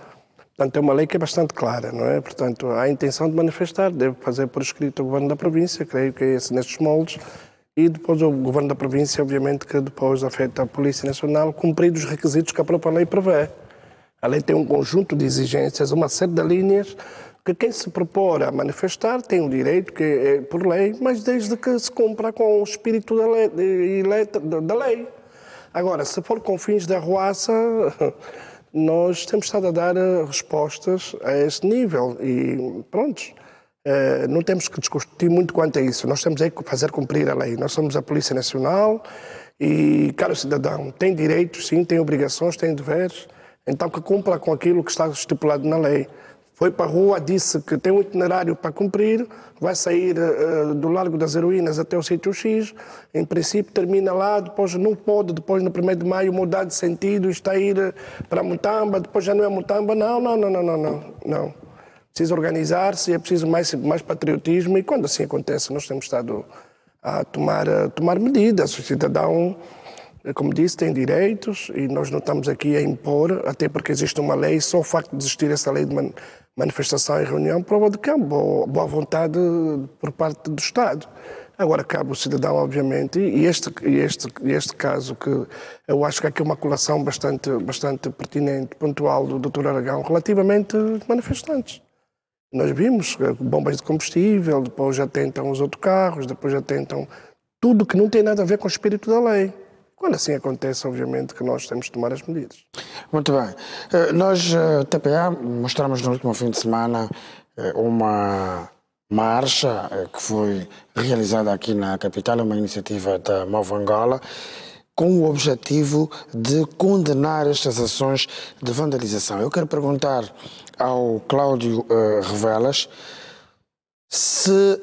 D: Portanto, é uma lei que é bastante clara, não é? Portanto, há a intenção de manifestar, deve fazer por escrito o Governo da Província, creio que é esse nestes moldes, e depois o Governo da Província, obviamente, que depois afeta a Polícia Nacional, cumprir os requisitos que a própria lei prevê. A lei tem um conjunto de exigências, uma série de linhas, que quem se propor a manifestar tem o direito, que é por lei, mas desde que se cumpra com o espírito da lei. Agora, se for com fins de arruaça, nós temos estado a dar respostas a esse nível e pronto, não temos que discutir muito quanto a isso, nós temos é que fazer cumprir a lei. Nós somos a Polícia Nacional e cada cidadão tem direitos, sim, tem obrigações, tem deveres, então que cumpra com aquilo que está estipulado na lei. Foi para a rua, disse que tem um itinerário para cumprir, vai sair do Largo das Heroínas até o sítio X, em princípio termina lá, depois não pode, depois no 1º de maio mudar de sentido e está a ir para Mutamba, depois já não é Mutamba, não. Precisa organizar-se, é preciso mais patriotismo e quando assim acontece nós temos estado a tomar medidas. O cidadão como disse, têm direitos e nós não estamos aqui a impor, até porque existe uma lei, só o facto de existir essa lei de manifestação e reunião prova de que há boa vontade por parte do Estado. Agora cabe o cidadão, obviamente, e este caso, que eu acho que aqui é uma colação bastante pertinente, pontual do Dr. Aragão, relativamente aos manifestantes. Nós vimos bombas de combustível, depois já tentam os autocarros, depois já tentam tudo que não tem nada a ver com o espírito da lei. Quando assim acontece, obviamente, que nós temos de tomar as medidas.
A: Muito bem. Nós, TPA, mostramos no último fim de semana uma marcha que foi realizada aqui na capital, uma iniciativa da Move Angola, com o objetivo de condenar estas ações de vandalização. Eu quero perguntar ao Cláudio Revelas se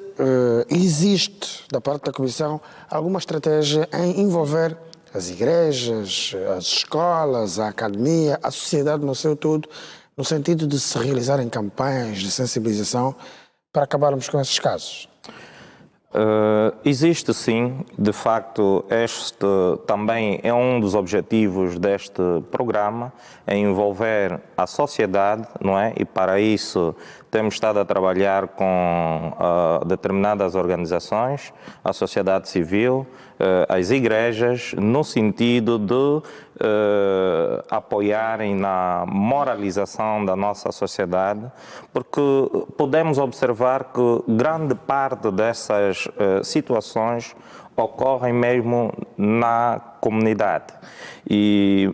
A: existe, da parte da Comissão, alguma estratégia em envolver as igrejas, as escolas, a academia, a sociedade no seu todo, no sentido de se realizarem campanhas de sensibilização para acabarmos com esses casos.
C: Existe sim, de facto, este também é um dos objetivos deste programa, é envolver a sociedade, não é? E para isso temos estado a trabalhar com determinadas organizações, a sociedade civil, as igrejas, no sentido de apoiarem na moralização da nossa sociedade, porque podemos observar que grande parte dessas situações ocorrem mesmo na comunidade. E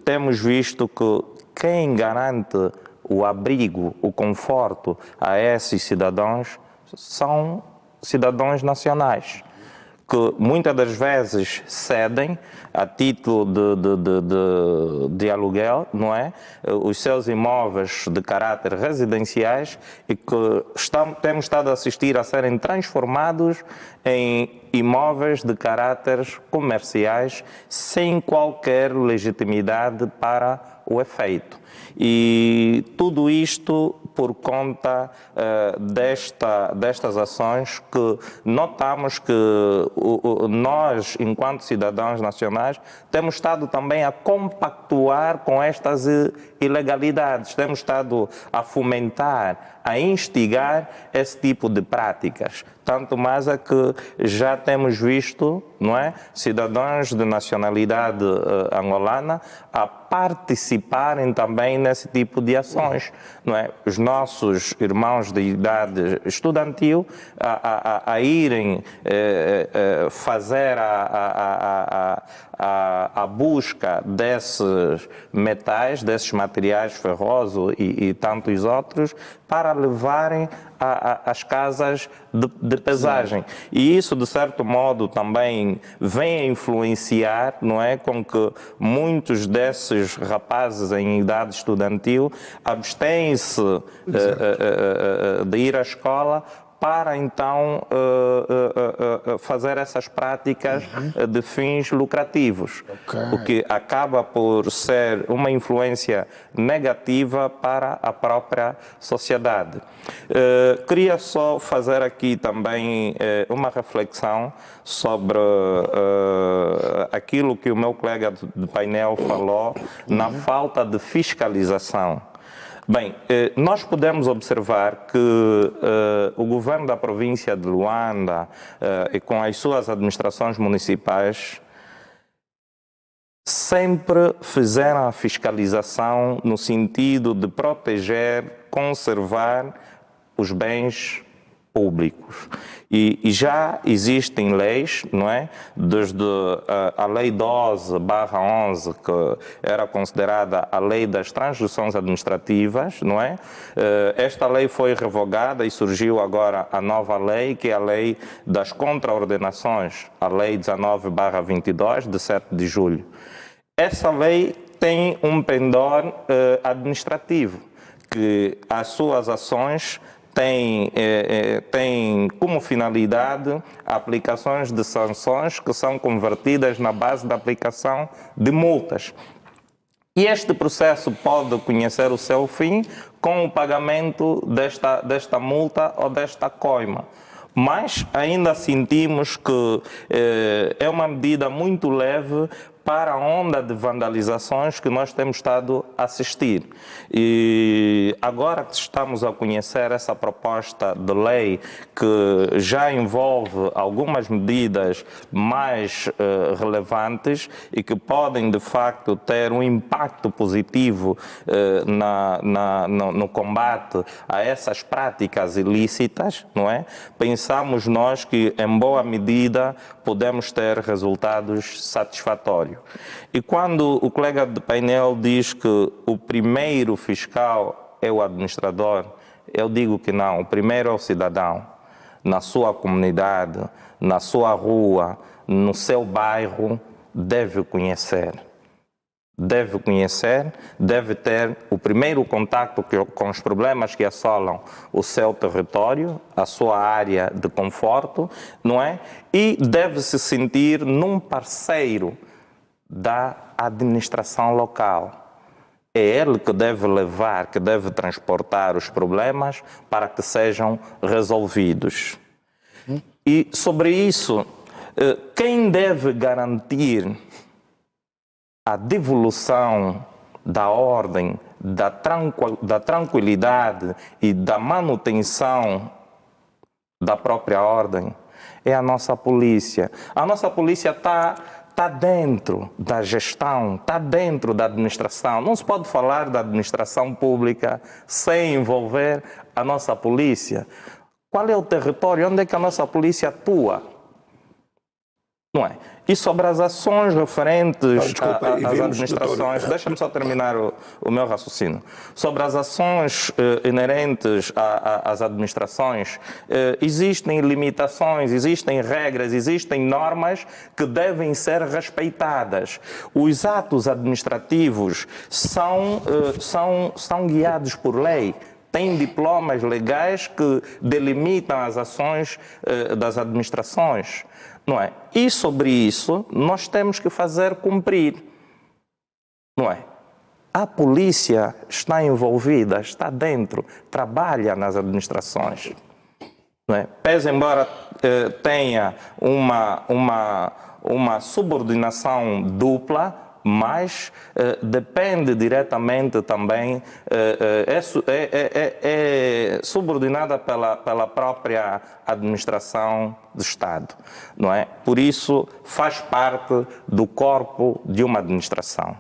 C: temos visto que quem garante o abrigo, o conforto a esses cidadãos são cidadãos nacionais, que muitas das vezes cedem a título de aluguel, não é? Os seus imóveis de caráter residenciais e que temos estado a assistir a serem transformados em imóveis de caráteres comerciais sem qualquer legitimidade para o efeito. E tudo isto por conta destas ações que notamos que nós, enquanto cidadãos nacionais, temos estado também a compactuar com estas ilegalidades, temos estado a fomentar, a instigar esse tipo de práticas. Tanto mais é que já temos visto, não é, cidadãos de nacionalidade angolana a participarem também nesse tipo de ações, não é? Os nossos irmãos de idade estudantil a irem fazer a busca desses metais, desses materiais ferrosos e tantos outros, para levarem às casas de pesagem. E isso, de certo modo, também vem a influenciar, não é, com que muitos desses rapazes em idade estudantil abstêm-se de ir à escola para então fazer essas práticas de fins lucrativos, o que acaba por ser uma influência negativa para a própria sociedade. Queria só fazer aqui também uma reflexão sobre aquilo que o meu colega de painel falou, na falta de fiscalização. Bem, nós podemos observar que o governo da província de Luanda e com as suas administrações municipais sempre fizeram a fiscalização no sentido de proteger, conservar os bens públicos. E já existem leis, não é? Desde a Lei 12/11, que era considerada a lei das transgressões administrativas, não é? Esta lei foi revogada e surgiu agora a nova lei, que é a Lei das Contraordenações, a Lei 19/22, de 7 de julho. Essa lei tem um pendor administrativo, que as suas ações tem como finalidade aplicações de sanções que são convertidas na base da aplicação de multas. E este processo pode conhecer o seu fim com o pagamento desta multa ou desta coima. Mas ainda sentimos que é uma medida muito leve para a onda de vandalizações que nós temos estado a assistir. E agora que estamos a conhecer essa proposta de lei que já envolve algumas medidas mais relevantes e que podem, de facto, ter um impacto positivo no combate a essas práticas ilícitas, não é? Pensamos nós que, em boa medida, podemos ter resultados satisfatórios. E quando o colega de painel diz que o primeiro fiscal é o administrador, eu digo que não, o primeiro é o cidadão, na sua comunidade, na sua rua, no seu bairro, deve conhecer. Deve conhecer, deve ter o primeiro contacto com os problemas que assolam o seu território, a sua área de conforto, não é? E deve se sentir num parceiro da administração local. É ele que deve levar, que deve transportar os problemas para que sejam resolvidos. E sobre isso, quem deve garantir a devolução da ordem, da tranquilidade e da manutenção da própria ordem é a nossa polícia. A nossa polícia está dentro da gestão, está dentro da administração. Não se pode falar da administração pública sem envolver a nossa polícia. Qual é o território? Onde é que a nossa polícia atua? Não é? E sobre as ações referentes às administrações, deixa-me só terminar o meu raciocínio. Sobre as ações inerentes às administrações, existem limitações, existem regras, existem normas que devem ser respeitadas. Os atos administrativos são guiados por lei. Tem diplomas legais que delimitam as ações das administrações. Não é? E sobre isso nós temos que fazer cumprir, não é? A polícia está envolvida, está dentro, trabalha nas administrações, não é? Pese embora tenha uma subordinação dupla, mas depende diretamente também, é subordinada pela própria administração do Estado, não é? Por isso, faz parte do corpo de uma administração.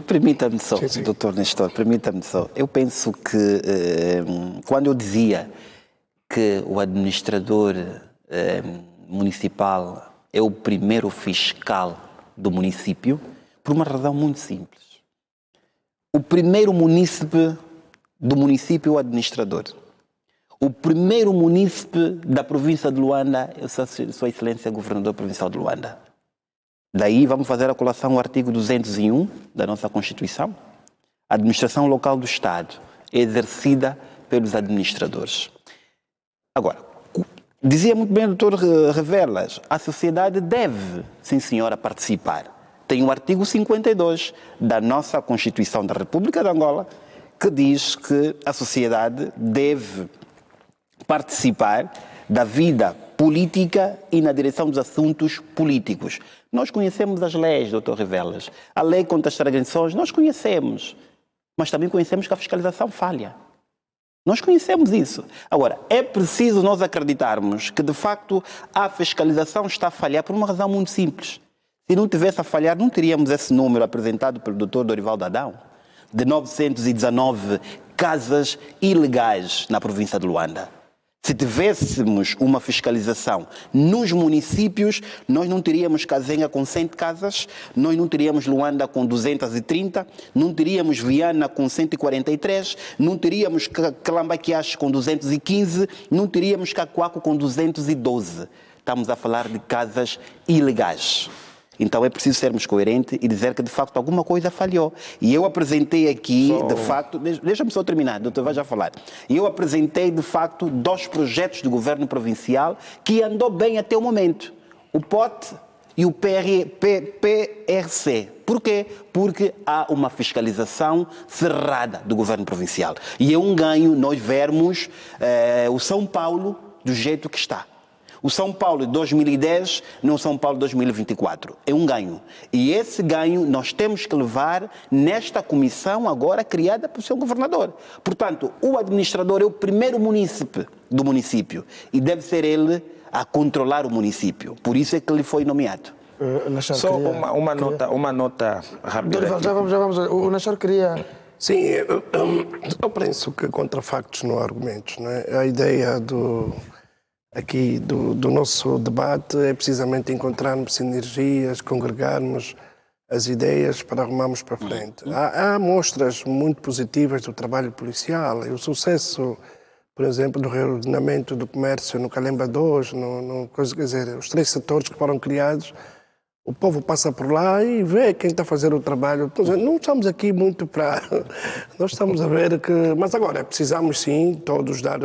E: Permita-me só, doutor Nestor, permita-me só. Eu penso que, quando eu dizia que o administrador municipal é o primeiro fiscal do município, por uma razão muito simples. O primeiro munícipe do município é o administrador. O primeiro munícipe da província de Luanda é Sua Excelência Governador Provincial de Luanda. Daí vamos fazer a colação ao artigo 201 da nossa Constituição. A administração local do Estado é exercida pelos administradores. Agora, dizia muito bem o doutor Revelas, a sociedade deve, sim senhora, participar. Tem o artigo 52 da nossa Constituição da República de Angola, que diz que a sociedade deve participar da vida política e na direção dos assuntos políticos. Nós conhecemos as leis, doutor Revelas. A lei contra as extradições, nós conhecemos. Mas também conhecemos que a fiscalização falha. Nós conhecemos isso. Agora, é preciso nós acreditarmos que, de facto, a fiscalização está a falhar por uma razão muito simples. Se não tivesse a falhar, não teríamos esse número apresentado pelo Dr. Dorival Adão, de 919 casas ilegais na província de Luanda. Se tivéssemos uma fiscalização nos municípios, nós não teríamos Casenha com 100 casas, nós não teríamos Luanda com 230, não teríamos Viana com 143, não teríamos Calambaquiache com 215, não teríamos Cacoaco com 212. Estamos a falar de casas ilegais. Então é preciso sermos coerentes e dizer que, de facto, alguma coisa falhou. E eu apresentei aqui, de facto... Deixa-me só terminar, doutor, vai já falar. E eu apresentei, de facto, 2 projetos do governo provincial que andou bem até o momento. O POT e o PRC. Por quê? Porque há uma fiscalização cerrada do governo provincial. E é um ganho nós vermos o São Paulo do jeito que está. O São Paulo de 2010 não é o São Paulo de 2024. É um ganho. E esse ganho nós temos que levar nesta comissão agora criada pelo seu governador. Portanto, o administrador é o primeiro munícipe do município e deve ser ele a controlar o município. Por isso é que ele foi nomeado.
B: Só uma nota rápida.
A: Dorival, já vamos. O Nachar queria...
D: Sim, eu penso que contra factos não há argumentos. Não é? A ideia do nosso debate é precisamente encontrarmos sinergias, congregarmos as ideias para arrumarmos para frente. Há mostras muito positivas do trabalho policial e o sucesso, por exemplo, do reordenamento do comércio no Calemba 2, quer dizer, os 3 setores que foram criados. O povo passa por lá e vê quem está a fazer o trabalho. Não estamos aqui muito para... Nós estamos a ver que... Mas agora, precisamos sim todos dar...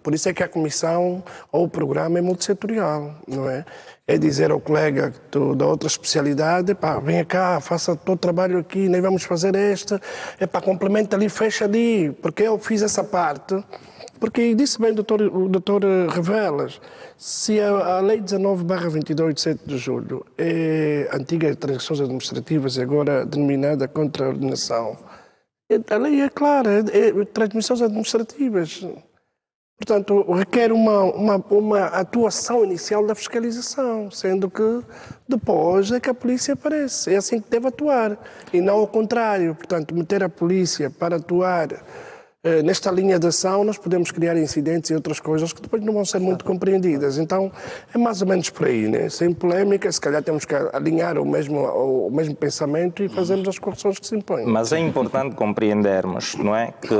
D: Por isso é que a comissão ou o programa é multissetorial, não é? É dizer ao colega da outra especialidade, pá, venha cá, faça todo o trabalho aqui, nem vamos fazer esta, complementa ali, fecha ali, porque eu fiz essa parte... Porque disse bem o doutor Revelas, se a Lei 19/22 de 7 de julho é antiga transações administrativas e agora denominada contraordenação, a lei é clara, é transmissões administrativas. Portanto, requer uma atuação inicial da fiscalização, sendo que depois é que a polícia aparece. É assim que deve atuar, e não ao contrário. Portanto, meter a polícia para atuar nesta linha de ação, nós podemos criar incidentes e outras coisas que depois não vão ser muito compreendidas. Então, é mais ou menos por aí, né? Sem polémica, se calhar temos que alinhar o mesmo pensamento e fazermos as correções que se impõem.
C: Mas é importante compreendermos, não é, que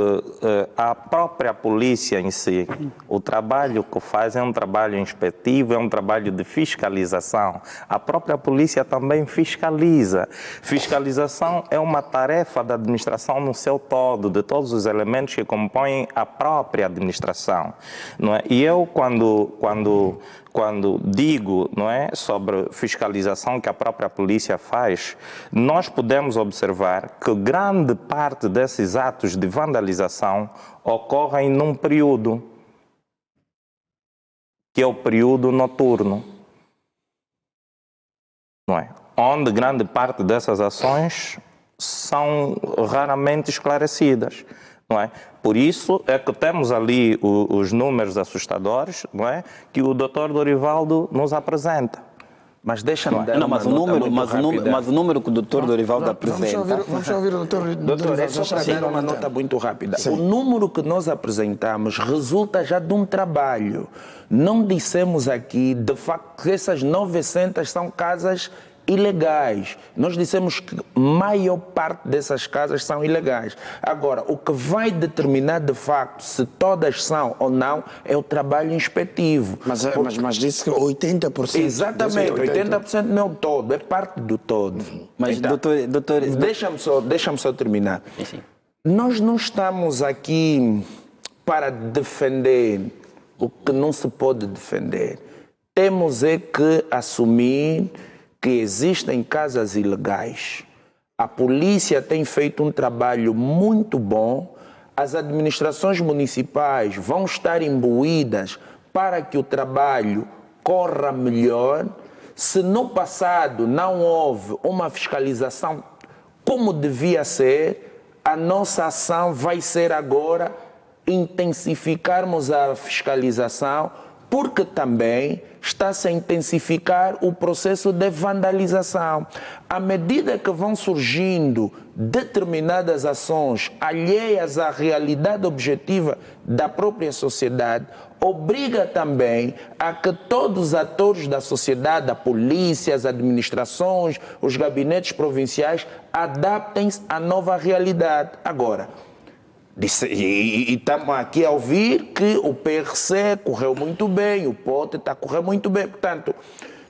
C: a própria polícia em si, o trabalho que faz é um trabalho inspetivo, é um trabalho de fiscalização. A própria polícia também fiscaliza. Fiscalização é uma tarefa da administração no seu todo, de todos os elementos que compõem a própria administração, não é? E eu, quando digo, não é, sobre fiscalização que a própria polícia faz, nós podemos observar que grande parte desses atos de vandalização ocorrem num período, que é o período noturno, não é? Onde grande parte dessas ações são raramente esclarecidas. Não é? Por isso é que temos ali os números assustadores, não é? Que o Dr. Dorivaldo nos apresenta.
B: Mas deixa-me dar
E: mas o número que o Dr. Dorivaldo apresenta...
A: Vamos ouvir o Dr.
B: Doutor, é só para dar uma nota muito rápida. Sim. O número que nós apresentamos resulta já de um trabalho. Não dissemos aqui, de facto, que essas 900 são casas ilegais. Nós dissemos que a maior parte dessas casas são ilegais. Agora, o que vai determinar de facto se todas são ou não é o trabalho inspetivo.
A: Mas disse que 80%.
B: Exatamente, 80% não é o todo, é parte do todo.
E: Mas,
B: então,
E: doutor...
B: Deixa-me só terminar.
E: Sim.
B: Nós não estamos aqui para defender o que não se pode defender. Temos é que assumir que existem casas ilegais. A polícia tem feito um trabalho muito bom, as administrações municipais vão estar imbuídas para que o trabalho corra melhor. Se no passado não houve uma fiscalização como devia ser, a nossa ação vai ser agora intensificarmos a fiscalização, porque também está-se a intensificar o processo de vandalização. À medida que vão surgindo determinadas ações alheias à realidade objetiva da própria sociedade, obriga também a que todos os atores da sociedade, a polícia, as administrações, os gabinetes provinciais, adaptem-se à nova realidade. Agora, e estamos aqui a ouvir que o PRC correu muito bem, o POT está a correr muito bem. Portanto,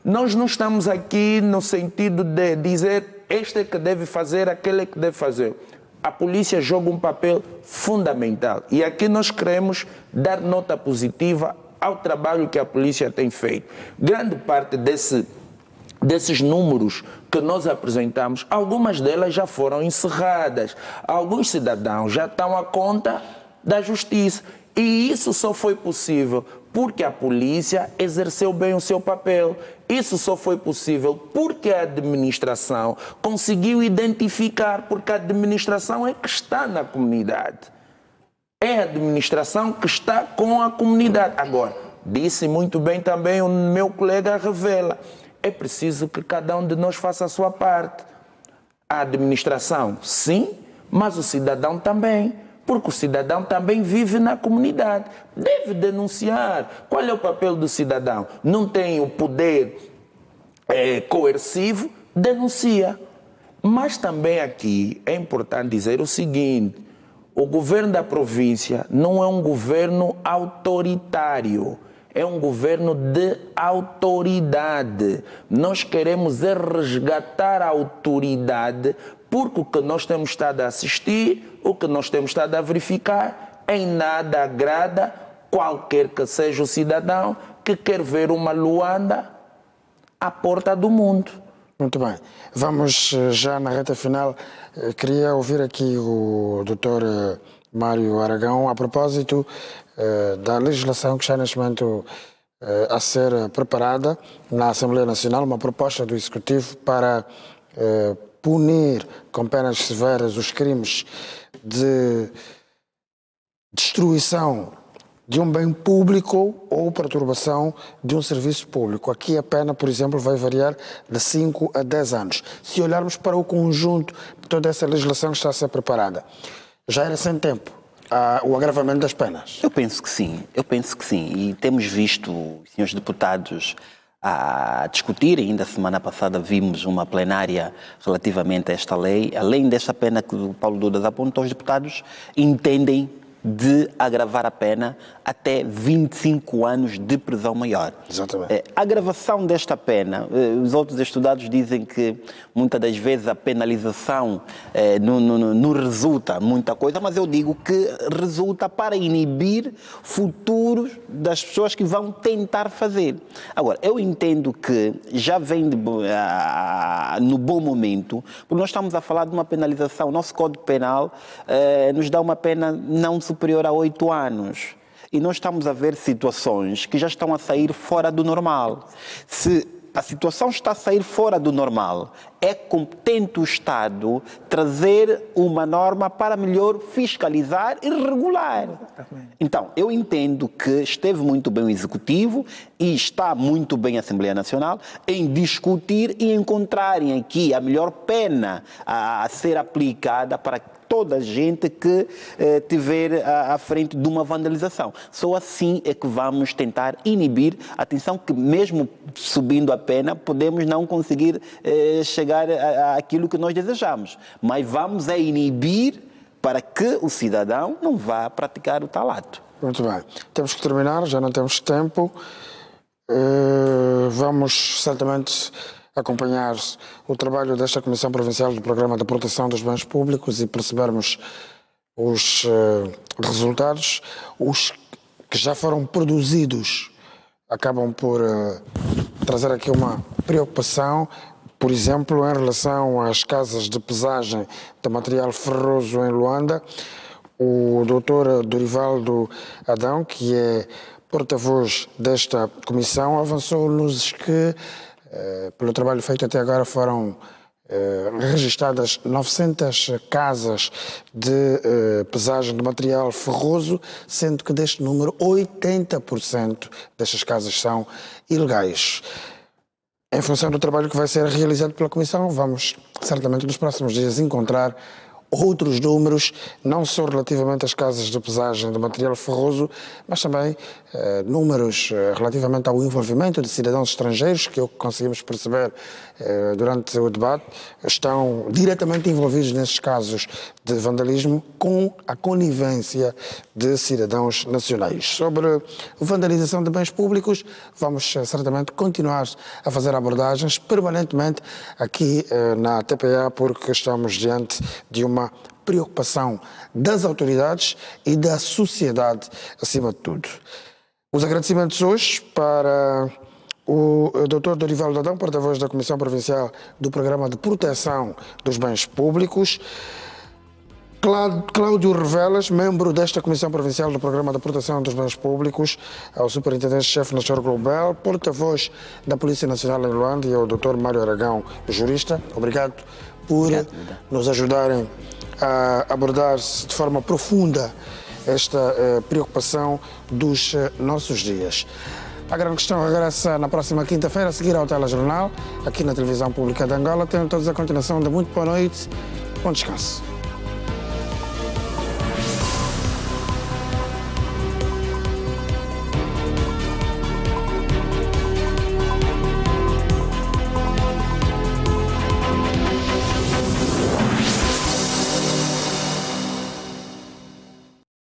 B: nós não estamos aqui no sentido de dizer este é que deve fazer, aquele é que deve fazer. A polícia joga um papel fundamental. E aqui nós queremos dar nota positiva ao trabalho que a polícia tem feito. Grande parte desses números que nós apresentamos, algumas delas já foram encerradas. Alguns cidadãos já estão à conta da justiça. E isso só foi possível porque a polícia exerceu bem o seu papel. Isso só foi possível porque a administração conseguiu identificar, porque a administração é que está na comunidade. É a administração que está com a comunidade. Agora, disse muito bem também o meu colega Revela, é preciso que cada um de nós faça a sua parte. A administração, sim, mas o cidadão também. Porque o cidadão também vive na comunidade. Deve denunciar. Qual é o papel do cidadão? Não tem o poder coercivo, denuncia. Mas também aqui é importante dizer o seguinte, o governo da província não é um governo autoritário, é um governo de autoridade. Nós queremos resgatar a autoridade, porque o que nós temos estado a assistir, o que nós temos estado a verificar, em nada agrada qualquer que seja o cidadão que quer ver uma Luanda à porta do mundo.
A: Muito bem. Vamos já na reta final. Queria ouvir aqui o Dr. Mário Aragão a propósito da legislação que está neste momento a ser preparada na Assembleia Nacional, uma proposta do Executivo para punir com penas severas os crimes de destruição de um bem público ou perturbação de um serviço público. Aqui a pena, por exemplo, vai variar de 5 a 10 anos. Se olharmos para o conjunto de toda essa legislação que está a ser preparada, já era sem tempo o agravamento das penas?
E: Eu penso que sim. E temos visto, senhores deputados, a discutir, ainda a semana passada vimos uma plenária relativamente a esta lei. Além desta pena que o Paulo Dudas apontou, os deputados entendem de agravar a pena até 25 anos de prisão maior.
A: Exatamente.
E: A agravação desta pena, os outros estudados dizem que muitas das vezes a penalização não resulta muita coisa, mas eu digo que resulta para inibir futuros das pessoas que vão tentar fazer. Agora, eu entendo que já vem no bom momento, porque nós estamos a falar de uma penalização. O nosso Código Penal nos dá uma pena não superior a 8 anos. E nós estamos a ver situações que já estão a sair fora do normal. Se a situação está a sair fora do normal, é competente o Estado trazer uma norma para melhor fiscalizar e regular. Então, eu entendo que esteve muito bem o Executivo e está muito bem a Assembleia Nacional em discutir e encontrarem aqui a melhor pena a ser aplicada para toda a gente que estiver à frente de uma vandalização. Só assim é que vamos tentar inibir. Atenção que mesmo subindo a pena, podemos não conseguir chegar àquilo que nós desejamos. Mas vamos inibir para que o cidadão não vá praticar o tal ato.
A: Muito bem. Temos que terminar, já não temos tempo. Vamos certamente acompanhar o trabalho desta Comissão Provincial do Programa de Proteção dos Bens Públicos e percebermos os resultados. Os que já foram produzidos acabam por trazer aqui uma preocupação, por exemplo, em relação às casas de pesagem de material ferroso em Luanda. O Dr. Dorivaldo Adão, que é porta-voz desta comissão, avançou-nos que pelo trabalho feito até agora foram registadas 900 casas de pesagem de material ferroso, sendo que deste número 80% destas casas são ilegais. Em função do trabalho que vai ser realizado pela Comissão, vamos certamente nos próximos dias encontrar outros números, não só relativamente às casas de pesagem de material ferroso, mas também números relativamente ao envolvimento de cidadãos estrangeiros, que é o que conseguimos perceber durante o debate, estão diretamente envolvidos nesses casos de vandalismo com a conivência de cidadãos nacionais. Sobre vandalização de bens públicos, vamos certamente continuar a fazer abordagens permanentemente aqui na TPA, porque estamos diante de uma preocupação das autoridades e da sociedade acima de tudo. Os agradecimentos hoje para o Dr. Dorivaldo Adão, porta-voz da Comissão Provincial do Programa de Proteção dos Bens Públicos. Cláudio Revelas, membro desta Comissão Provincial do Programa de Proteção dos Bens Públicos, ao Superintendente-Chefe Nastor Global, porta-voz da Polícia Nacional em Luanda e ao Dr. Mário Aragão, jurista. Obrigado por nos ajudarem a abordar de forma profunda esta preocupação dos nossos dias. A grande questão regressa na próxima quinta-feira, a seguir ao telejornal, aqui na Televisão Pública de Angola. Tenham todos a continuação de muito boa noite, bom descanso.